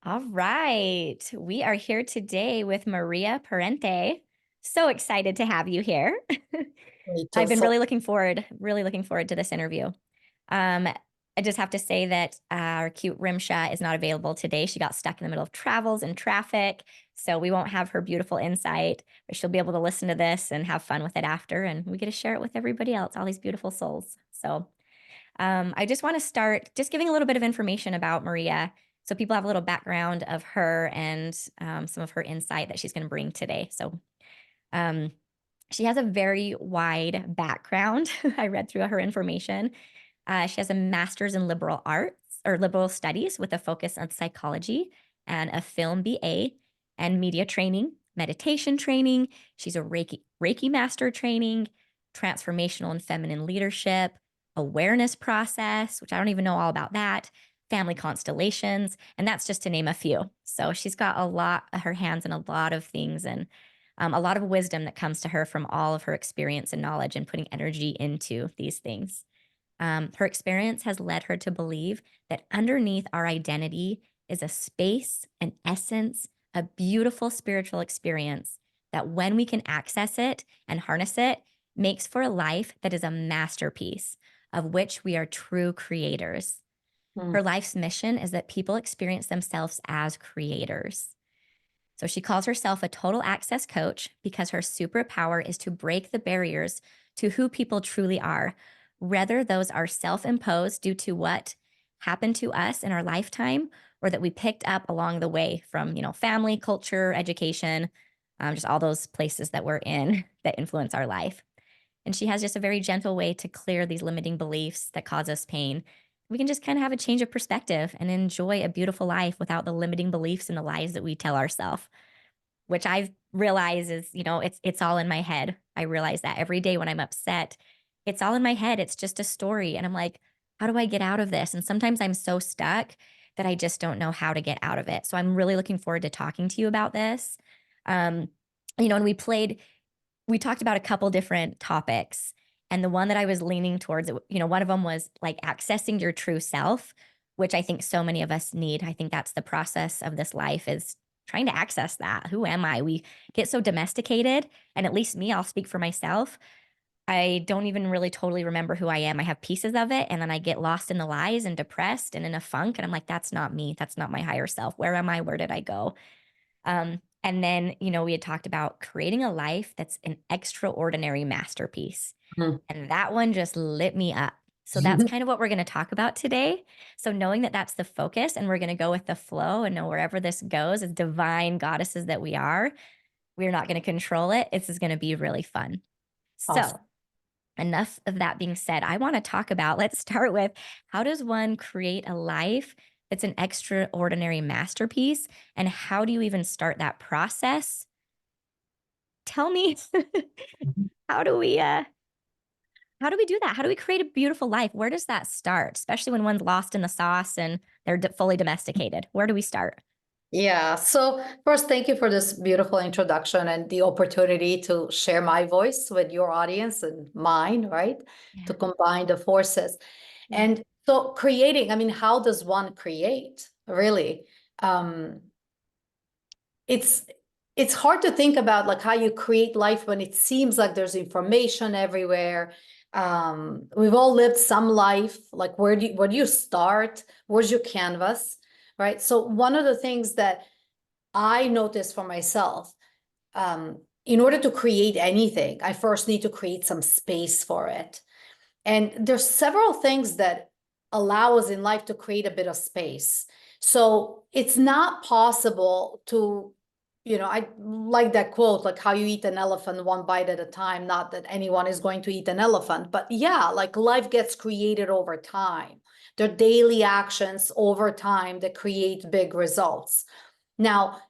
All right. We are here today with Marija Parente. So excited to have you here. Me too. I've been So really looking forward to this interview. Um, I just have to say that our cute Rimsha is not available today. She got stuck in the middle of travels and traffic, so we won't have her beautiful insight, but she'll be able to listen to this and have fun with it after, and we get to share it with everybody else, all these beautiful souls. So I just want to start just giving a little bit of information about Maria so people have a little background of her and some of her insight that she's going to bring today. Um, she has a very wide background. I read through her information. She has a master's in liberal arts or liberal studies with a focus on psychology and a film BA and media training, meditation training. She's a Reiki master training, transformational and feminine leadership, awareness process, which I don't even know all about that, family constellations, and that's just to name a few. So she's got a lot of her hands in a lot of things and a lot of wisdom that comes to her from all of her experience and knowledge and putting energy into these things. Her experience has led her to believe that underneath our identity is a space, an essence, a beautiful spiritual experience that when we can access it and harness it, makes for a life that is a masterpiece of which we are true creators. mm, Her life's mission is that people experience themselves as creators. So she calls herself a total access coach because her superpower is to break the barriers to who people truly are, whether those are self imposed due to what happened to us in our lifetime or that we picked up along the way from, family, culture, education, just all those places that we're in that influence our life. And she has just a very gentle way to clear these limiting beliefs that cause us pain. We can just kind of have a change of perspective and enjoy a beautiful life without the limiting beliefs and the lies that we tell ourselves, which I've realized is, it's all in my head. I realize that every day when I'm upset, it's all in my head. It's just a story. And I'm like, how do I get out of this? And sometimes I'm so stuck that I just don't know how to get out of it. So I'm really looking forward to talking to you about this. Um, and we talked about a couple different topics. And the one that I was leaning towards, one of them was like accessing your true self, which I think so many of us need. I think that's the process of this life is trying to access that. Who am I? We get so domesticated. And at least me, I'll speak for myself. I don't even really totally remember who I am. I have pieces of it. And then I get lost in the lies and depressed and in a funk. And I'm like, that's not me. That's not my higher self. Where am I? Where did I go? And then, we had talked about creating a life that's an extraordinary masterpiece. mm. And that one just lit me up. So that's kind of what we're going to talk about today. So knowing that that's the focus and we're going to go with the flow and know wherever this goes as divine goddesses that we are, we're not going to control it. This is going to be really fun. Awesome. So enough of that being said, I want to talk about, let's start with how does one create a life that's an extraordinary masterpiece? And how do you even start that process? Tell me, Mhm. how do we uh how do we do that? How do we create a beautiful life? Where does that start? Especially when one's lost in the sauce and they're fully domesticated. Where do we start? Yeah. So first, thank you for this beautiful introduction and the opportunity to share my voice with your audience and mine, right? To Yeah. combine the forces. Yeah. And so creating, I mean, how does one create really? Um, it's it's hard to think about like how you create life when it seems like there's information everywhere. We've all lived some life. Like where do you start? Where's your canvas? Right. So one of the things that I noticed for myself, in order to create anything, I first need to create some space for it. And there's several things that allow us in life to create a bit of space. So it's not possible to, I like that quote, like how you eat an elephant one bite at a time. Not that anyone is going to eat an elephant, but yeah, like life gets created over time. There are daily actions over time that create big results. Now,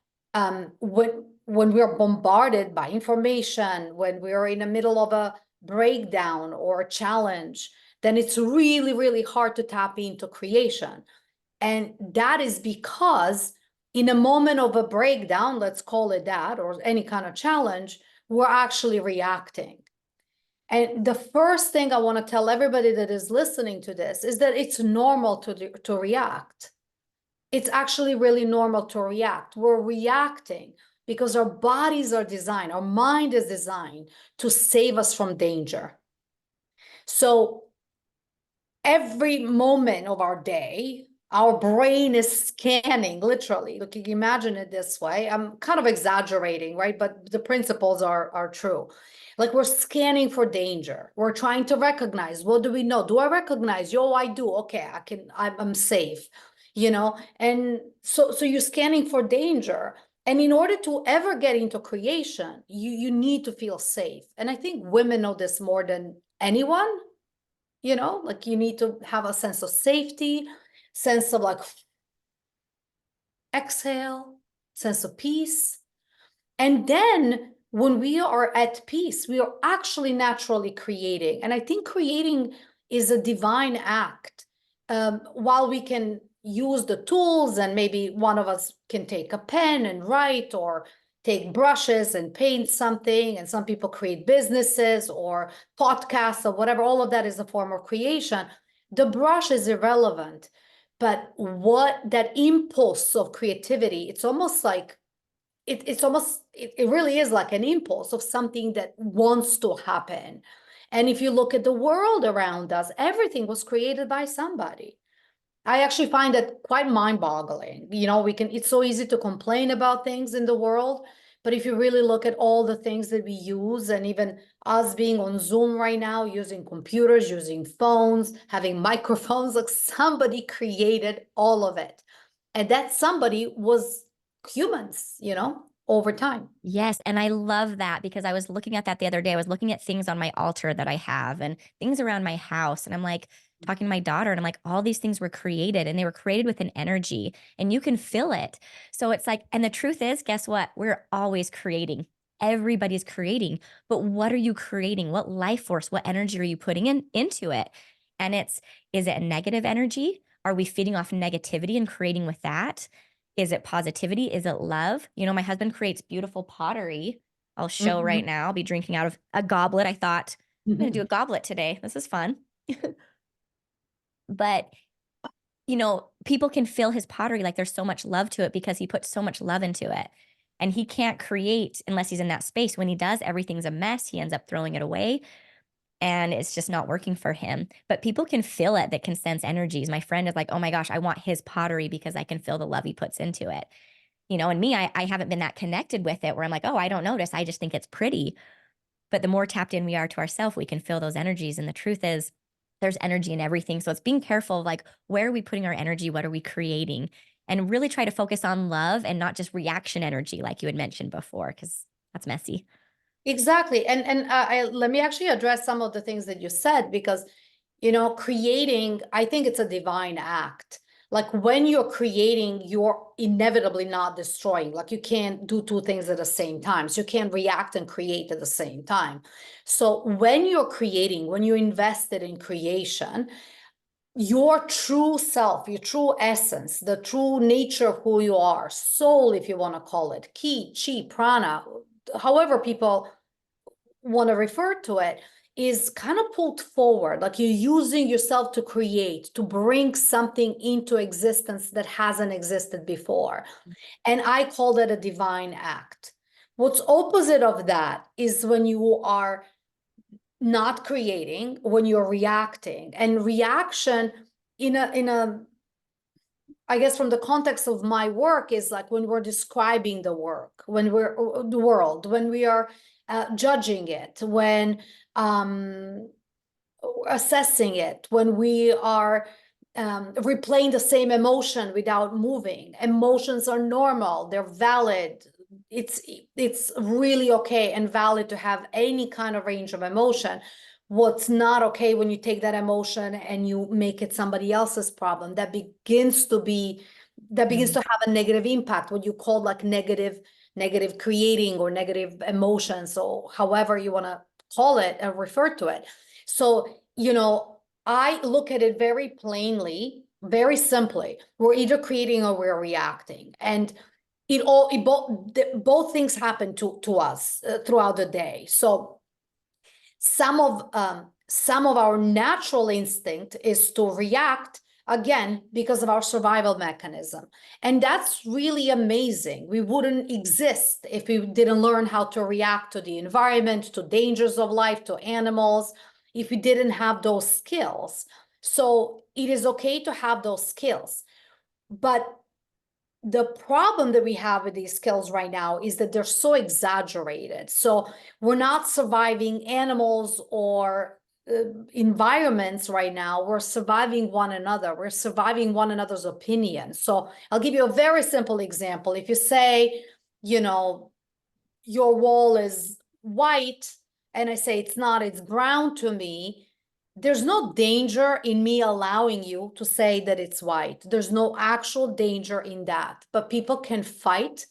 when we're bombarded by information, when we're in the middle of a breakdown or a challenge, then it's really, really hard to tap into creation. And that is because in a moment of a breakdown, let's call it that, or any kind of challenge, we're actually reacting. And the first thing I want to tell everybody that is listening to this is that it's normal to react. it's actually really normal to react. We're reacting because our bodies are designed, our mind is designed to save us from danger. So every moment of our day, our brain is scanning, literally. Look, you can imagine it this way. I'm kind of exaggerating, right? But the principles are true. Like we're scanning for danger. We're trying to recognize, what do we know? Do I recognize? Yo, I do. Okay, I'm safe, you know? And so you're scanning for danger. And in order to ever get into creation, you need to feel safe. And I think women know this more than anyone, you know, like you need to have a sense of safety, sense of like exhale, sense of peace. And then when we are at peace, we are actually naturally creating. And I think creating is a divine act. While we can use the tools, and maybe one of us can take a pen and write, or take brushes and paint something, and some people create businesses or podcasts or whatever, all of that is a form of creation. The brush is irrelevant, but what that impulse of creativity, it's almost like it really is like an impulse of something that wants to happen. And if you look at the world around us, everything was created by somebody. I actually find that quite mind-boggling. You know, it's so easy to complain about things in the world, but if you really look at all the things that we use, and even us being on Zoom right now, using computers, using phones, having microphones, like somebody created all of it. And that somebody was humans, you know, over time. Yes, and I love that because I was looking at that the other day. I was looking at things on my altar that I have and things around my house. And I'm like talking to my daughter, and I'm like, all these things were created, and they were created with an energy, and you can feel it. So it's like, and the truth is, guess what? We're always creating. Everybody's creating. But what are you creating? What life force, what energy are you putting into it? And is it a negative energy? Are we feeding off negativity and creating with that? Is it positivity? Is it love? You know, my husband creates beautiful pottery. I'll show right Mhm. now. I'll be drinking out of a goblet. I thought, I'm going to do a goblet today. This is fun. But, you know, people can feel his pottery like there's so much love to it because he puts so much love into it. And he can't create unless he's in that space. When he does, everything's a mess. He ends up throwing it away, and it's just not working for him. But people can feel it, that can sense energies. My friend is like, oh my gosh, I want his pottery because I can feel the love he puts into it. You know, and me, I haven't been that connected with it where I'm like, oh, I don't notice. I just think it's pretty. But the more tapped in we are to ourselves, we can feel those energies. And the truth is, there's energy in everything. So it's being careful of like, where are we putting our energy? What are we creating? And really try to focus on love and not just reaction energy, like you had mentioned before, because that's messy. Exactly. And let me actually address some of the things that you said, because, you know, creating, I think it's a divine act. Like when you're creating, you're inevitably not destroying. Like you can't do two things at the same time. So you can't react and create at the same time. So when you're creating, when you're invested in creation, your true self, your true essence, the true nature of who you are, soul, if you want to call it, ki, chi, prana, however people want to refer to it, is kind of pulled forward. Like you're using yourself to create, to bring something into existence that hasn't existed before. And I call that a divine act. What's opposite of that is when you are not creating, when you're reacting. And reaction in a I guess from the context of my work is like when we're describing the work, when we're the world, when we are judging it, when assessing it, when we are replaying the same emotion without moving. Emotions are normal, they're valid. It's really okay and valid to have any kind of range of emotion. What's not okay when you take that emotion and you make it somebody else's problem, that begins to have a negative impact, what you call like negative creating or negative emotions, or however you want to call it and refer to it. So, you know, I look at it very plainly, very simply. We're either creating or we're reacting. And both things happen to us throughout the day. So some of our natural instinct is to react again, because of our survival mechanism. And that's really amazing. We wouldn't exist if we didn't learn how to react to the environment, to dangers of life, to animals, if we didn't have those skills. So it is okay to have those skills. But the problem that we have with these skills right now is that they're so exaggerated. So we're not surviving animals or environments right now. We're surviving one another. We're surviving one another's opinions. So I'll give you a very simple example. If you say, you know, your wall is white, and I say it's not, it's brown to me, there's no danger in me allowing you to say that it's white. There's no actual danger in that. But people can fight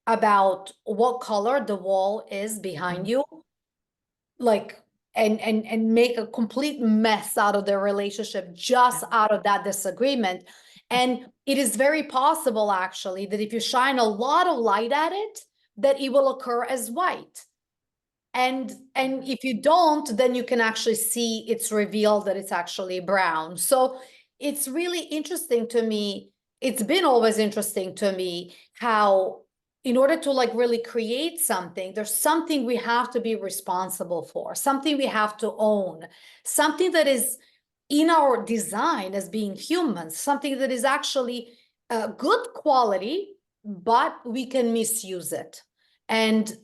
about what color the wall is behind you, like, and make a complete mess out of their relationship just out of that disagreement. And it is very possible, actually, that if you shine a lot of light at it, that it will occur as white. And if you don't, then you can actually see it's revealed that it's actually brown. So it's really interesting to me. It's been always interesting to me how, in order to like really create something, there's something we have to be responsible for, something we have to own, something that is in our design as being humans, something that is actually good quality, but we can misuse it. And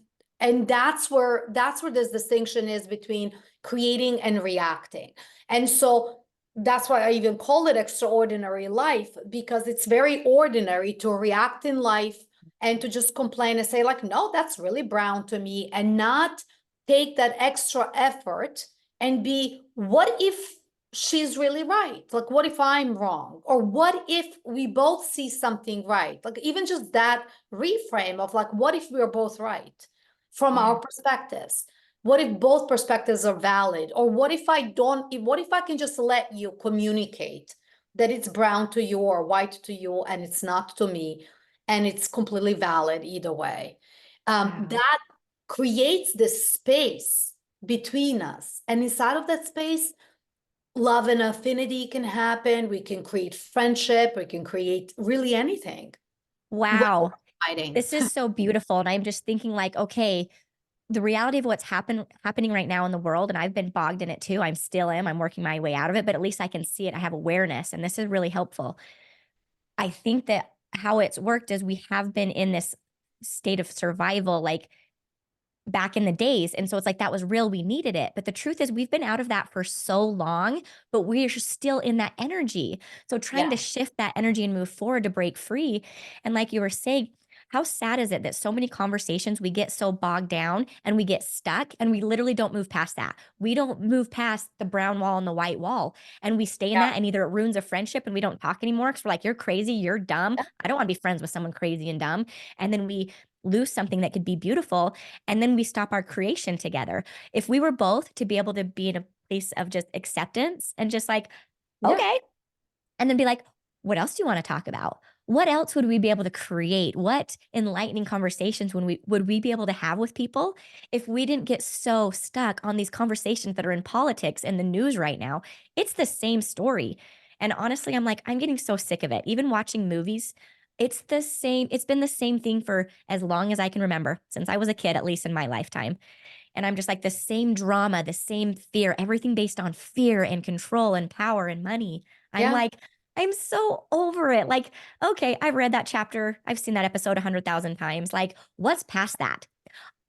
that's where this distinction is between creating and reacting. And so that's why I even call it extraordinary life, because it's very ordinary to react in life and to just complain and say like, no, that's really brown to me, and not take that extra effort and be, what if she's really right? Like, what if I'm wrong? Or what if we both see something right? Like, even just that reframe of like, what if we're both right from our perspectives? What if both perspectives are valid? Or what if I can just let you communicate that it's brown to you or white to you and it's not to me, and it's completely valid either way? That creates this space between us. And inside of that space, love and affinity can happen. We can create friendship. We can create really anything. Wow. Fighting. This is so beautiful. And I'm just thinking like, okay, the reality of what's happening right now in the world, and I've been bogged in it too. I'm still am. I'm working my way out of it, but at least I can see it. I have awareness, and this is really helpful. I think that how it's worked is we have been in this state of survival, like back in the days. And so it's like that was real. We needed it. But the truth is, we've been out of that for so long, but we're still in that energy. So trying to shift that energy and move forward to break free. And like you were saying, how sad is it that so many conversations we get so bogged down and we get stuck and we literally don't move past that? We don't move past the brown wall and the white wall, and we stay in that, and either it ruins a friendship and we don't talk anymore because we're like, you're crazy, you're dumb. I don't want to be friends with someone crazy and dumb. And then we lose something that could be beautiful, and then we stop our creation together. If we were both to be able to be in a place of just acceptance and just like, okay, and then be like, what else do you want to talk about? What else would we be able to create? What enlightening conversations would we be able to have with people if we didn't get so stuck on these conversations that are in politics and the news right now? It's the same story. And honestly, I'm like, I'm getting so sick of it. Even watching movies, it's the same. It's been the same thing for as long as I can remember, since I was a kid, at least in my lifetime. And I'm just like, the same drama, the same fear, everything based on fear and control and power and money. I'm like, I'm so over it. Like, okay, I've read that chapter. I've seen that episode 100,000 times. Like, what's past that?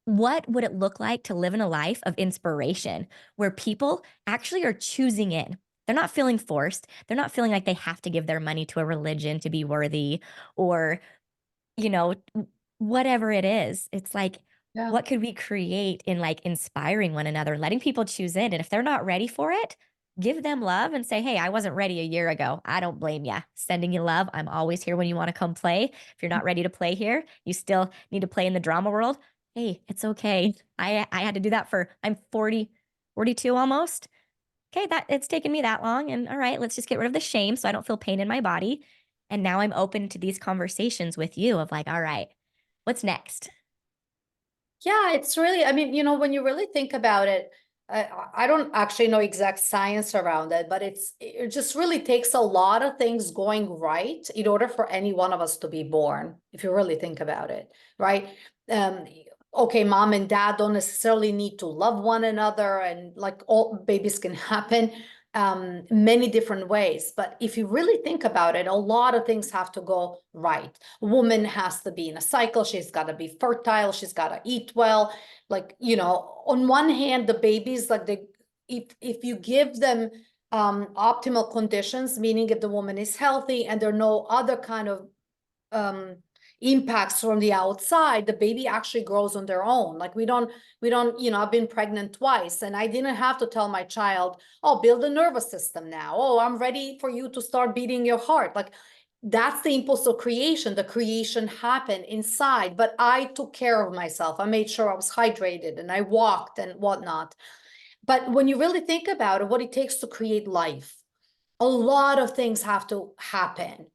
What would it look like to live in a life of inspiration where people actually are choosing in? They're not feeling forced. They're not feeling like they have to give their money to a religion to be worthy, or, you know, whatever it is. It's like, what could we create in like inspiring one another, letting people choose in? And if they're not ready for it, give them love and say, hey, I wasn't ready a year ago. I don't blame you. Sending you love. I'm always here when you want to come play. If you're not ready to play here, you still need to play in the drama world. Hey, it's okay. I had to do that I'm 40, 42 almost. Okay, that it's taken me that long. And all right, let's just get rid of the shame so I don't feel pain in my body. And now I'm open to these conversations with you of like, all right, what's next? Yeah, it's really, I mean, when you really think about it, I don't actually know exact science around it, but it just really takes a lot of things going right in order for any one of us to be born, if you really think about it, right? Um, okay, mom and dad don't necessarily need to love one another, and like all babies can happen many different ways. But if you really think about it, a lot of things have to go right. Woman has to be in a cycle. She's got to be fertile. She's got to eat well. Like, you know, on one hand, the babies, like if you give them optimal conditions, meaning if the woman is healthy and there are no other kind of impacts from the outside, the baby actually grows on their own. Like we don't, you know, I've been pregnant twice and I didn't have to tell my child, oh, build a nervous system now. Oh, I'm ready for you to start beating your heart. Like that's the impulse of creation. The creation happened inside, but I took care of myself. I made sure I was hydrated and I walked and whatnot. But when you really think about it, what it takes to create life, a lot of things have to happen.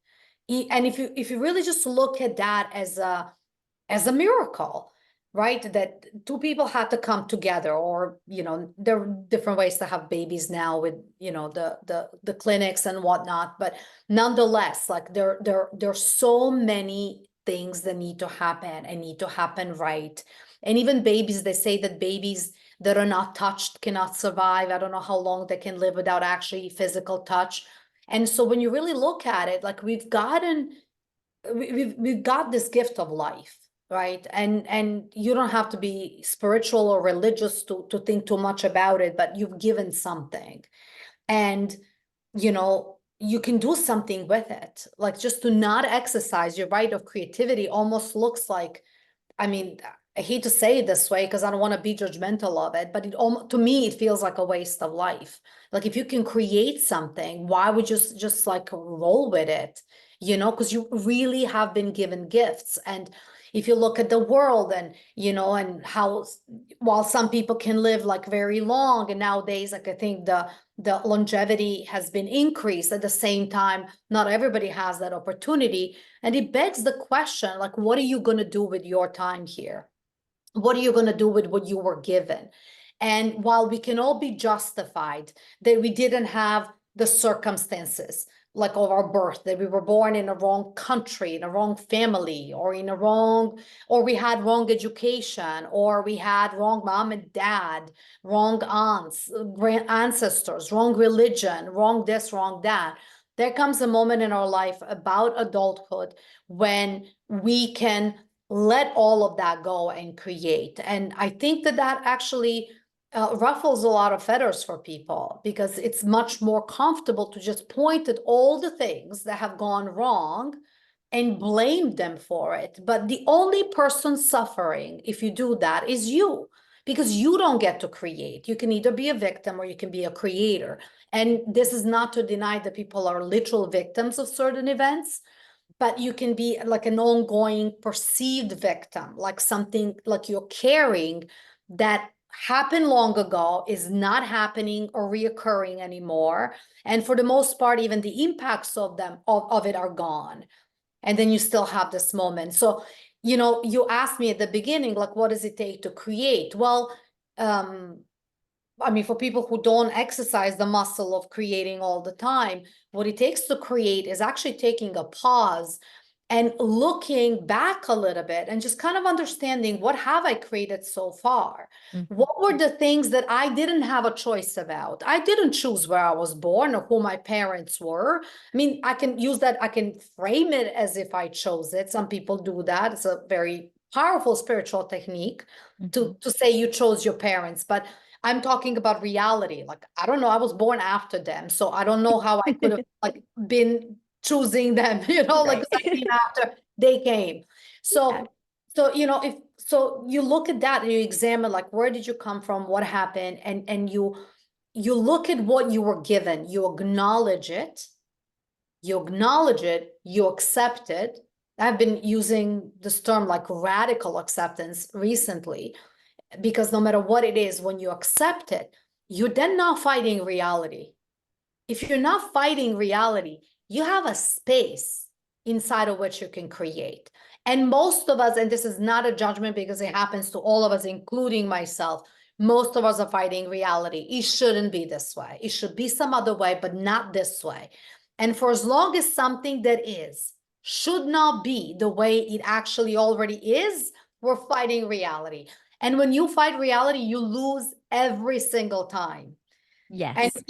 And if you really just look at that as a miracle, right? That two people had to come together, or you know, there are different ways to have babies now with, you know, the clinics and whatnot. But nonetheless, like there's so many things that need to happen and need to happen right. And even babies, they say that babies that are not touched cannot survive. I don't know how long they can live without actually physical touch. And so when you really look at it, like we've got this gift of life, right? And you don't have to be spiritual or religious to think too much about it, but you've given something. And you know, you can do something with it. Like just to not exercise your right of creativity almost looks like, I mean, I hate to say it this way because I don't want to be judgmental of it, but it almost, to me, it feels like a waste of life. Like if you can create something, why would you just like roll with it? You know, because you really have been given gifts. And if you look at the world and, you know, and how, while some people can live like very long, and nowadays, like I think the longevity has been increased, at the same time, not everybody has that opportunity. And it begs the question, like, what are you going to do with your time here? What are you going to do with what you were given? And while we can all be justified that we didn't have the circumstances like of our birth, that we were born in a wrong country, in a wrong family, or in a wrong, or we had wrong education, or we had wrong mom and dad, wrong aunts, grand ancestors, wrong religion, wrong this, wrong that. There comes a moment in our life about adulthood when we can let all of that go and create. And I think that actually ruffles a lot of feathers for people, because it's much more comfortable to just point at all the things that have gone wrong and blame them for it. But the only person suffering if you do that is you, because you don't get to create. You can either be a victim or you can be a creator. And this is not to deny that people are literal victims of certain events, but you can be like an ongoing perceived victim, like something like you're carrying that happened long ago, is not happening or reoccurring anymore. And for the most part, even the impacts of them of it are gone. And then you still have this moment. So, you know, you asked me at the beginning, like, what does it take to create? Well, I mean, for people who don't exercise the muscle of creating all the time, what it takes to create is actually taking a pause and looking back a little bit and just kind of understanding, what have I created so far? What were the things that I didn't have a choice about? I didn't choose where I was born or who my parents were. I mean, I can use that, I can frame it as if I chose it. Some people do that. It's a very powerful spiritual technique to say you chose your parents, but I'm talking about reality. Like, I don't know, I was born after them, so I don't know how I could have like been choosing them, you know, like Right. I came after they came. So, Yeah. so, you know, if so you look at that and you examine like, where did you come from, what happened, and you look at what you were given, you acknowledge it, you accept it. I've been using this term like radical acceptance recently, because no matter what it is, when you accept it, you're then not fighting reality. If you're not fighting reality, you have a space inside of which you can create. And most of us, and this is not a judgment because it happens to all of us, including myself, Most of us are fighting reality. It shouldn't be this way. It should be some other way, but not this way. And for as long as something that is should not be the way it actually already is, we're fighting reality. And when you fight reality, you lose every single time. And, Yes.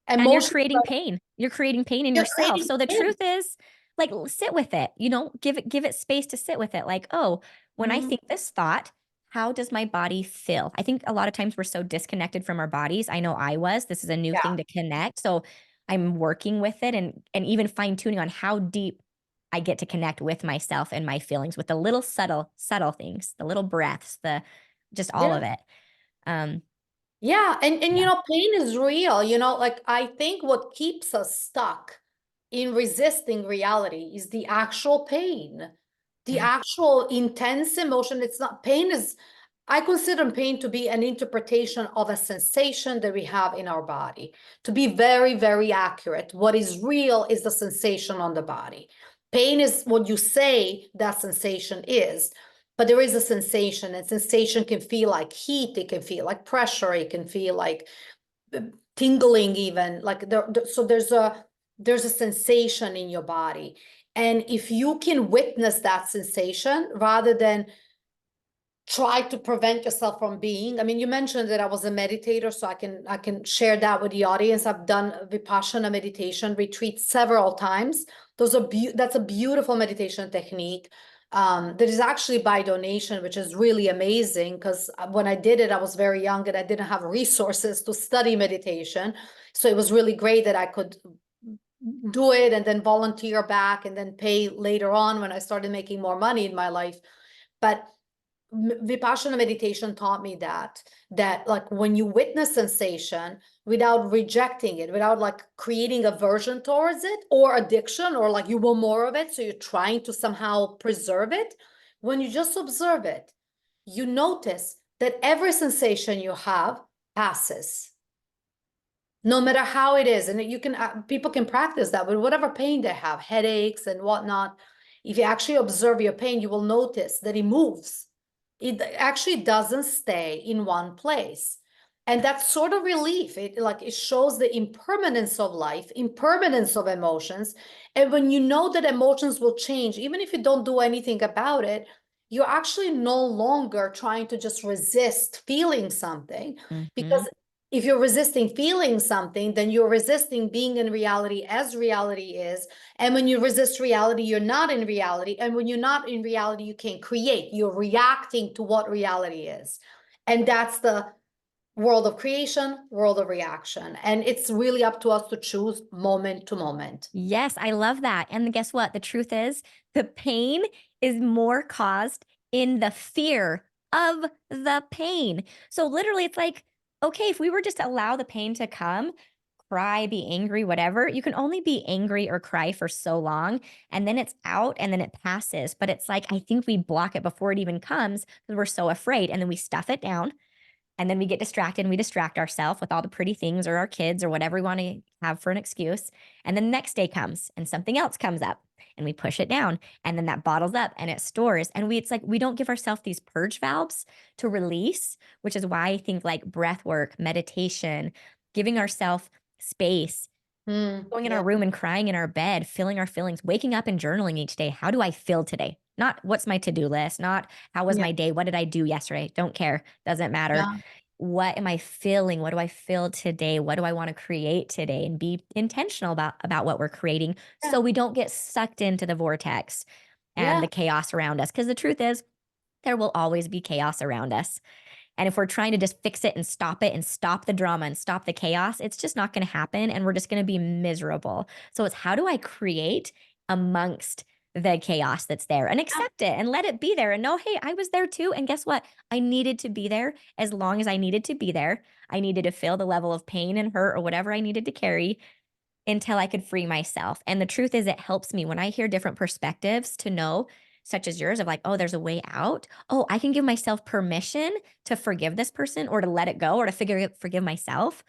And you're emotions, creating pain. You're creating pain in you're yourself. creating So the pain. truth is, like, sit with it, give it space to sit with it. Like, oh, when I Mhm. think this thought, how does my body feel? I think a lot of times we're so disconnected from our bodies. I know I was. This is a new thing Yeah. to connect. So I'm working with it and even fine-tuning on how deep I get to connect with myself and my feelings with the little subtle things, the little breaths, the just all Yeah. of it. Um, Yeah, and yeah. pain is real. Like I think what keeps us stuck in resisting reality is the actual pain, the Yeah. actual intense emotion. It's not pain is, I consider pain to be an interpretation of a sensation that we have in our body. To be very, very accurate, what is real is the sensation on the body. Pain is what you say that sensation is, but there is a sensation, and sensation can feel like heat, it can feel like pressure, it can feel like tingling even, like so there's a sensation in your body. And if you can witness that sensation rather than try to prevent yourself from being, I mean, you mentioned that I was a meditator, so I can share that with the audience. I've done Vipassana meditation retreats several times. That's a beautiful meditation technique, that is actually by donation, which is really amazing, because when I did it, I was very young and I didn't have resources to study meditation. So it was really great that I could do it and then volunteer back and then pay later on when I started making more money in my life. But Vipassana meditation taught me that like when you witness sensation without rejecting it, without like creating aversion towards it or addiction, or like you want more of it, so you're trying to somehow preserve it. When you just observe it, you notice that every sensation you have passes, no matter how it is. And you can, people can practice that with whatever pain they have, headaches and whatnot. If you actually observe your pain, you will notice that it moves. It actually doesn't stay in one place. And that's sort of relief. It shows the impermanence of life, impermanence of emotions. And when you know that emotions will change, even if you don't do anything about it, you're actually no longer trying to just resist feeling something. Hmm. Because if you're resisting feeling something, then you're resisting being in reality as reality is. And when you resist reality, you're not in reality. And when you're not in reality, you can't create. You're reacting to what reality is. And that's the world of creation, world of reaction. And it's really up to us to choose moment to moment. Yes, I love that. And guess what? The truth is, the pain is more caused in the fear of the pain. So literally, it's like, okay, if we were just to allow the pain to come, cry, be angry, whatever, you can only be angry or cry for so long. And then it's out and then it passes. But it's like, I think we block it before it even comes because we're so afraid. And then we stuff it down and then we get distracted and we distract ourselves with all the pretty things or our kids or whatever we want to have for an excuse. And then the next day comes and something else comes up and we push it down. And then that bottles up and it stores. And it's like we don't give ourselves these purge valves to release, which is why I think like breath work, meditation, giving ourselves space, going in Yeah, our room and crying in our bed, feeling our feelings, waking up and journaling each day. How do I feel today? Not what's my to-do list, not how was yeah, my day? What did I do yesterday? Don't care. Doesn't matter. yeah, What am I feeling? What do I feel today? What do I want to create today? And be intentional about what we're creating yeah, so we don't get sucked into the vortex and yeah, the chaos around us. Because the truth is, there will always be chaos around us. And if we're trying to just fix it and stop the drama and stop the chaos, it's just not going to happen. And we're just going to be miserable. So it's how do I create amongst the chaos that's there and yeah, accept it and let it be there and know, hey, I was there too. And guess what? I needed to be there as long as I needed to be there. I needed to feel the level of pain and hurt or whatever I needed to carry until I could free myself. And the truth is, it helps me when I hear different perspectives to know, such as yours, of like, oh, there's a way out. Oh, I can give myself permission to forgive this person or to let it go or to forgive myself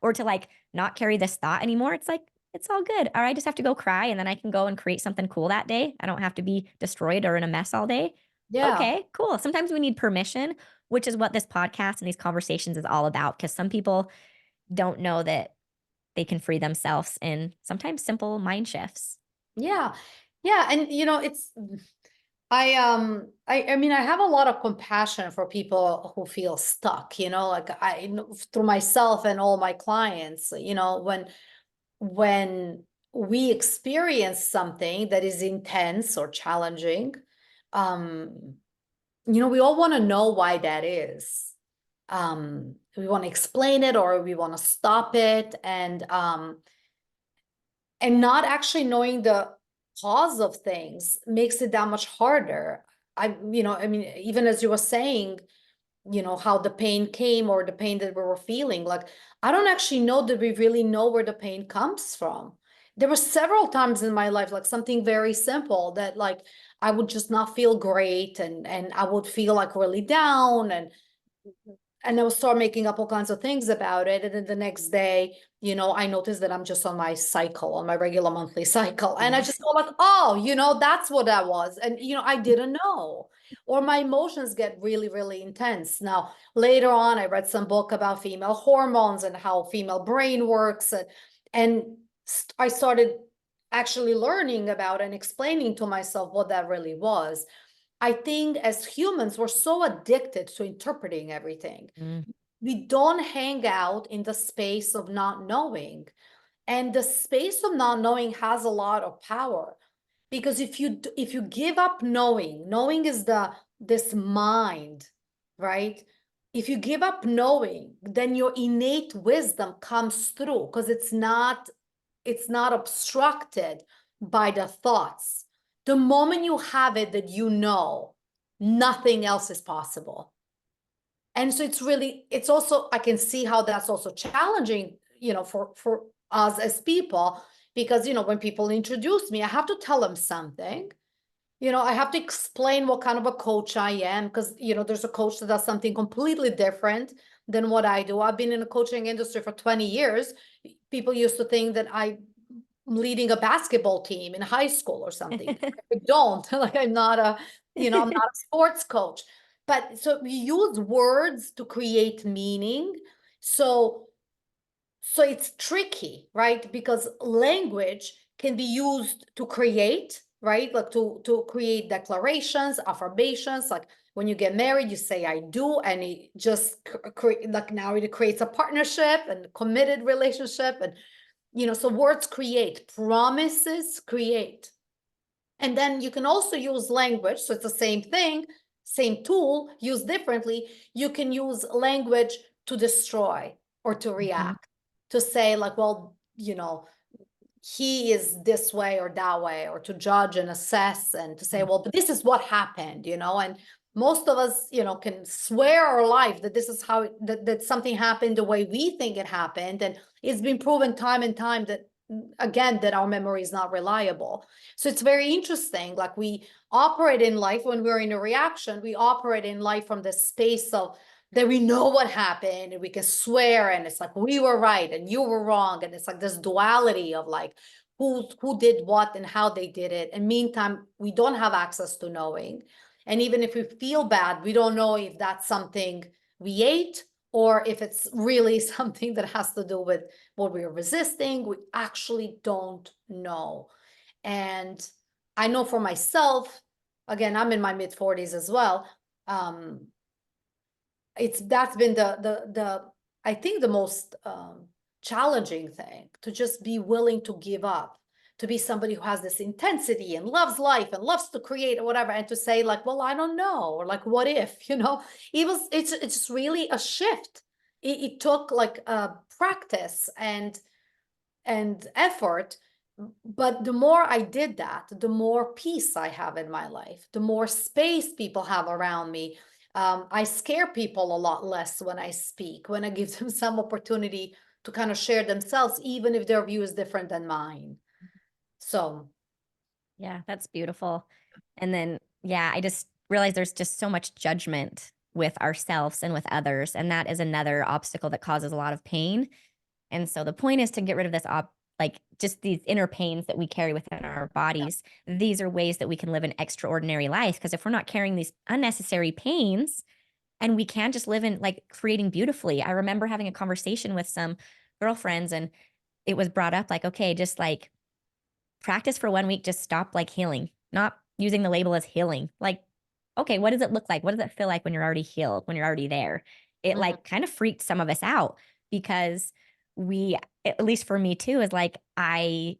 or to like not carry this thought anymore. It's like, it's all good. Or I just have to go cry and then I can go and create something cool that day. I don't have to be destroyed or in a mess all day. Yeah. Okay, cool. Sometimes we need permission, which is what this podcast and these conversations is all about. Because some people don't know that they can free themselves in sometimes simple mind shifts. Yeah. Yeah. And it's I mean I have a lot of compassion for people who feel stuck, like through myself and all my clients, when we experience something that is intense or challenging, um, we all want to know why that is. We want to explain it or we want to stop it, and not actually knowing the cause of things makes it that much harder. I mean, even as you were saying, how the pain came or the pain that we were feeling, like I don't actually know that we really know where the pain comes from. There were several times in my life, like something very simple that like I would just not feel great, and I would feel like really down, and I would start making up all kinds of things about it. And then the next day, I noticed that I'm just on my cycle, on my regular monthly cycle. And I Yeah. just go like, oh, that's what that was. And, I didn't know. Or my emotions get really, really intense. Now, later on, I read some book about female hormones and how female brain works. And I started actually learning about and explaining to myself what that really was. I think as humans, we're so addicted to interpreting everything. Mm, We don't hang out in the space of not knowing. And the space of not knowing has a lot of power, because if you give up knowing is this mind, right? If you give up knowing, then your innate wisdom comes through, because it's not obstructed by the thoughts. The moment you have it, that nothing else is possible. And so it's also, I can see how that's also challenging, for us as people, because, when people introduce me, I have to tell them something. I have to explain what kind of a coach I am, because, there's a coach that does something completely different than what I do. I've been in the coaching industry for 20 years. People used to think that I'm leading a basketball team in high school or something. I don't, like, I'm not a sports coach. But so we use words to create meaning. So it's tricky, right? Because language can be used to create, right? Like to create declarations, affirmations. Like when you get married, you say "I do," and it just like now it creates a partnership and committed relationship, and so words create, promises create. And then you can also use language. So it's the same thing, same tool, used differently. You can use language to destroy or to mhm, react, to say, like, well, he is this way or that way, or to judge and assess, and to say, mm, well, but this is what happened, and most of us, can swear our life that this is how that something happened the way we think it happened. And it's been proven time and time that, again, that our memory is not reliable. So it's very interesting. Like we operate in life, when we're in a reaction, we operate in life from the space of that we know what happened, and we can swear, and it's like we were right and you were wrong, and it's like this duality of like who did what and how they did it. And meantime, we don't have access to knowing. And even if we feel bad, we don't know if that's something we ate, or if it's really something that has to do with what we're resisting. We actually don't know. And I know for myself, again, I'm in my mid-40s as well. um that's been the I think the most challenging thing, to just be willing to give up, to be somebody who has this intensity and loves life and loves to create or whatever, and to say like, well, I don't know, or like, what if, it's really a shift. It took like practice and effort. But the more I did that, the more peace I have in my life, the more space people have around me. I scare people a lot less when I speak, when I give them some opportunity to kind of share themselves, even if their view is different than mine. So, yeah, that's beautiful. And then, yeah, I just realized there's just so much judgment with ourselves and with others. And that is another obstacle that causes a lot of pain. And so the point is to get rid of this like just these inner pains that we carry within our bodies, these are ways that we can live an extraordinary life. Because if we're not carrying these unnecessary pains, and we can just live in like creating beautifully. I remember having a conversation with some girlfriends, and it was brought up like, okay, just like practice for 1 week, just stop like healing, not using the label as healing. Like, okay, what does it look like? What does it feel like when you're already healed, when you're already there? It Mhm. like kind of freaked some of us out because we, at least for me too, is like I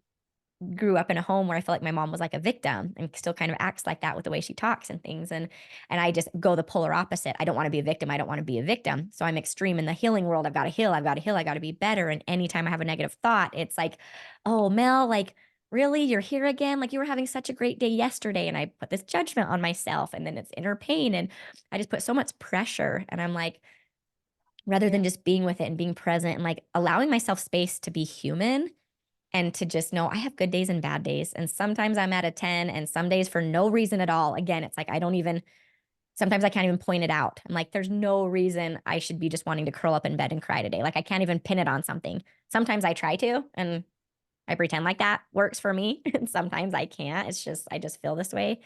grew up in a home where I feel like my mom was like a victim and still kind of acts like that with the way she talks and things. And I just go the polar opposite. I don't want to be a victim. I don't want to be a victim. So I'm extreme in the healing world. I've got to heal. I've got to heal. I got to be better. And anytime I have a negative thought, it's like, oh, Mel, like, really? You're here again? Like you were having such a great day yesterday. And I put this judgment on myself, and then it's inner pain. And I just put so much pressure. And I'm like, rather Yeah. than just being with it and being present and like allowing myself space to be human and to just know I have good days and bad days. And sometimes I'm at a 10, and some days for no reason at all. Again, it's like I don't even, sometimes I can't even point it out. I'm like, there's no reason I should be just wanting to curl up in bed and cry today. Like I can't even pin it on something. Sometimes I try to, and I pretend like that works for me. And sometimes I can't. It's just, I just feel this way.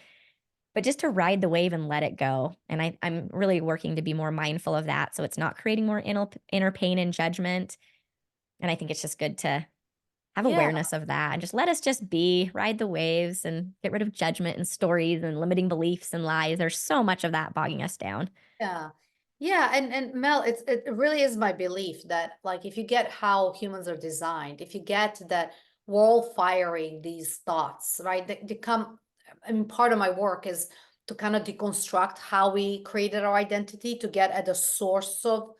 But just to ride the wave and let it go. And I'm really working to be more mindful of that. So it's not creating more inner pain and judgment. And I think it's just good to have Yeah. awareness of that and just let us just be, ride the waves and get rid of judgment and stories and limiting beliefs and lies. There's so much of that bogging us down. Yeah. Yeah, and Mel, it really is my belief that like if you get how humans are designed, if you get that we're all firing these thoughts, right? They come, I mean, part of my work is to kind of deconstruct how we created our identity to get at the source of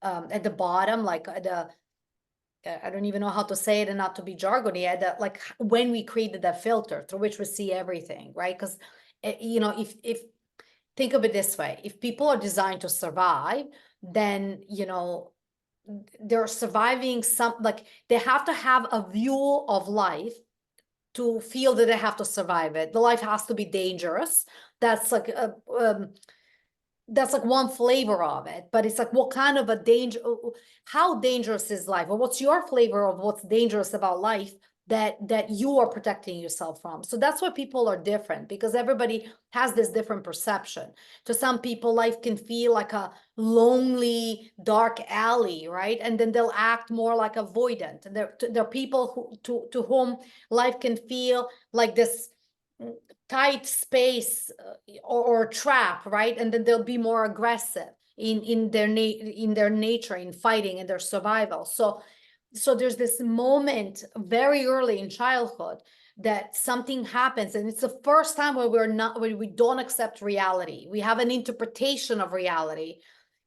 at the bottom, like at the I don't even know how to say it and not to be jargony, at the, like when we created that filter through which we see everything, right? Because you know, if think of it this way, if people are designed to survive, then you know they're surviving some, like they have to have a view of life to feel that they have to survive it. The life has to be dangerous. That's like a that's like one flavor of it, but it's like what kind of a danger, how dangerous is life, or what's your flavor of what's dangerous about life that you are protecting yourself from. So that's why people are different, because everybody has this different perception. To some people life can feel like a lonely dark alley, right? And then they'll act more like avoidant. And there are people to whom life can feel like this tight space, or trap, right? And then they'll be more aggressive in their nature, in fighting, in their survival. So there's this moment very early in childhood that something happens, and it's the first time where we don't accept reality. We have an interpretation of reality,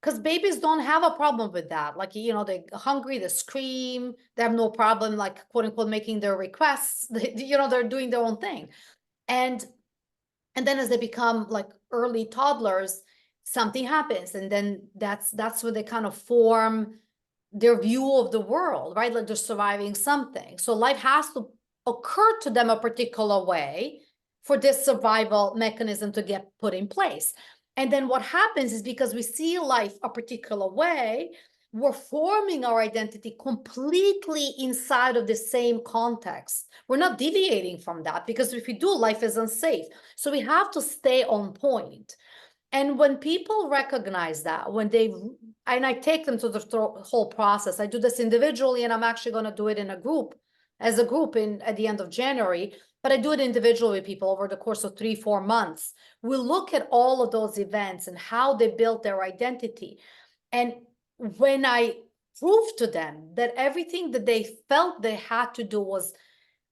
because babies don't have a problem with that. Like, you know, they're hungry, they scream, they have no problem, like, quote unquote, making their requests. You know, they're doing their own thing. And then as they become like early toddlers, something happens, and then that's where they kind of form their view of the world, right? Like they're surviving something. So life has to occur to them a particular way for this survival mechanism to get put in place. And then what happens is, because we see life a particular way, we're forming our identity completely inside of the same context. We're not deviating from that, because if we do, life is unsafe. So we have to stay on point. And when people recognize that, when they, and I take them to the whole process, I do this individually, and I'm actually going to do it in a group, as a group at the end of January, but I do it individually with people over the course of 3-4 months. We look at all of those events and how they built their identity. And when I prove to them that everything that they felt they had to do was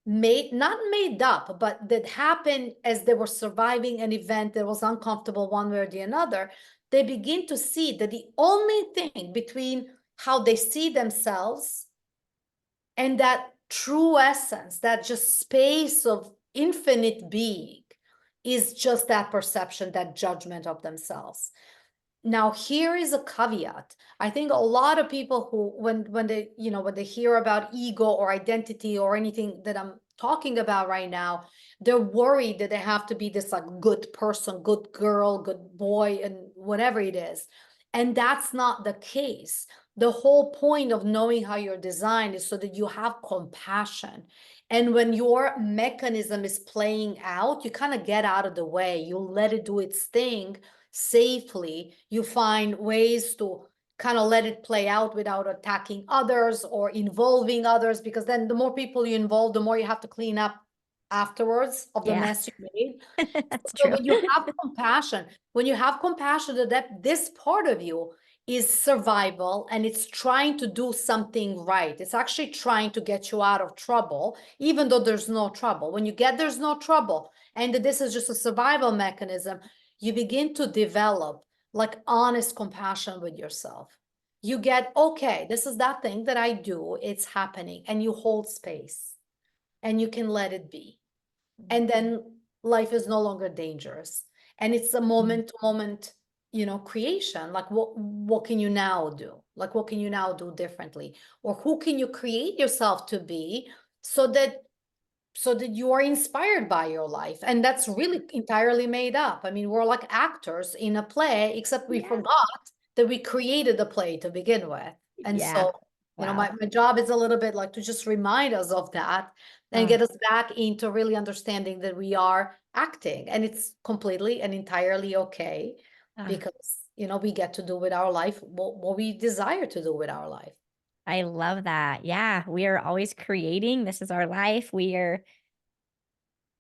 not made up, but that happened as they were surviving an event that was uncomfortable one way or the other, they begin to see that the only thing between how they see themselves and that true essence, that just space of infinite being, is just that perception, that judgment of themselves. Now, here is a caveat. I think a lot of people who, when they, you know, when they hear about ego or identity or anything that I'm talking about right now, they're worried that they have to be this like good person, good girl, good boy, and whatever it is. And that's not the case. the whole point of knowing how you're designed is so that you have compassion. And when your mechanism is playing out, you kind of get out of the way. You let it do its thing safely. You find ways to kind of let it play out without attacking others or involving others, because then the more people you involve, the more you have to clean up afterwards of the Yeah, mess you made. that's So true. when you have compassion, that this part of you is survival and it's trying to do something right. It's actually trying to get you out of trouble, even though there's no trouble. When you get there's no trouble, and that this is just a survival mechanism, you begin to develop like honest compassion with yourself. You get, okay, this is that thing that I do, it's happening, and you hold space and you can let it be. And then life is no longer dangerous. And it's a moment to moment, creation. Like what can you now do? Like what can you now do differently? Or who can you create yourself to be so that you are inspired by your life? And that's really entirely made up. I mean, we're like actors in a play, except we Yeah. forgot that we created the play to begin with. And Yeah. so, Wow. my job is a little bit like to just remind us of that and Uh, get us back into really understanding that we are acting, and it's completely and entirely okay, uh, because we get to do with our life what we desire to do with our life. I love that. Yeah. We are always creating. This is our life. We are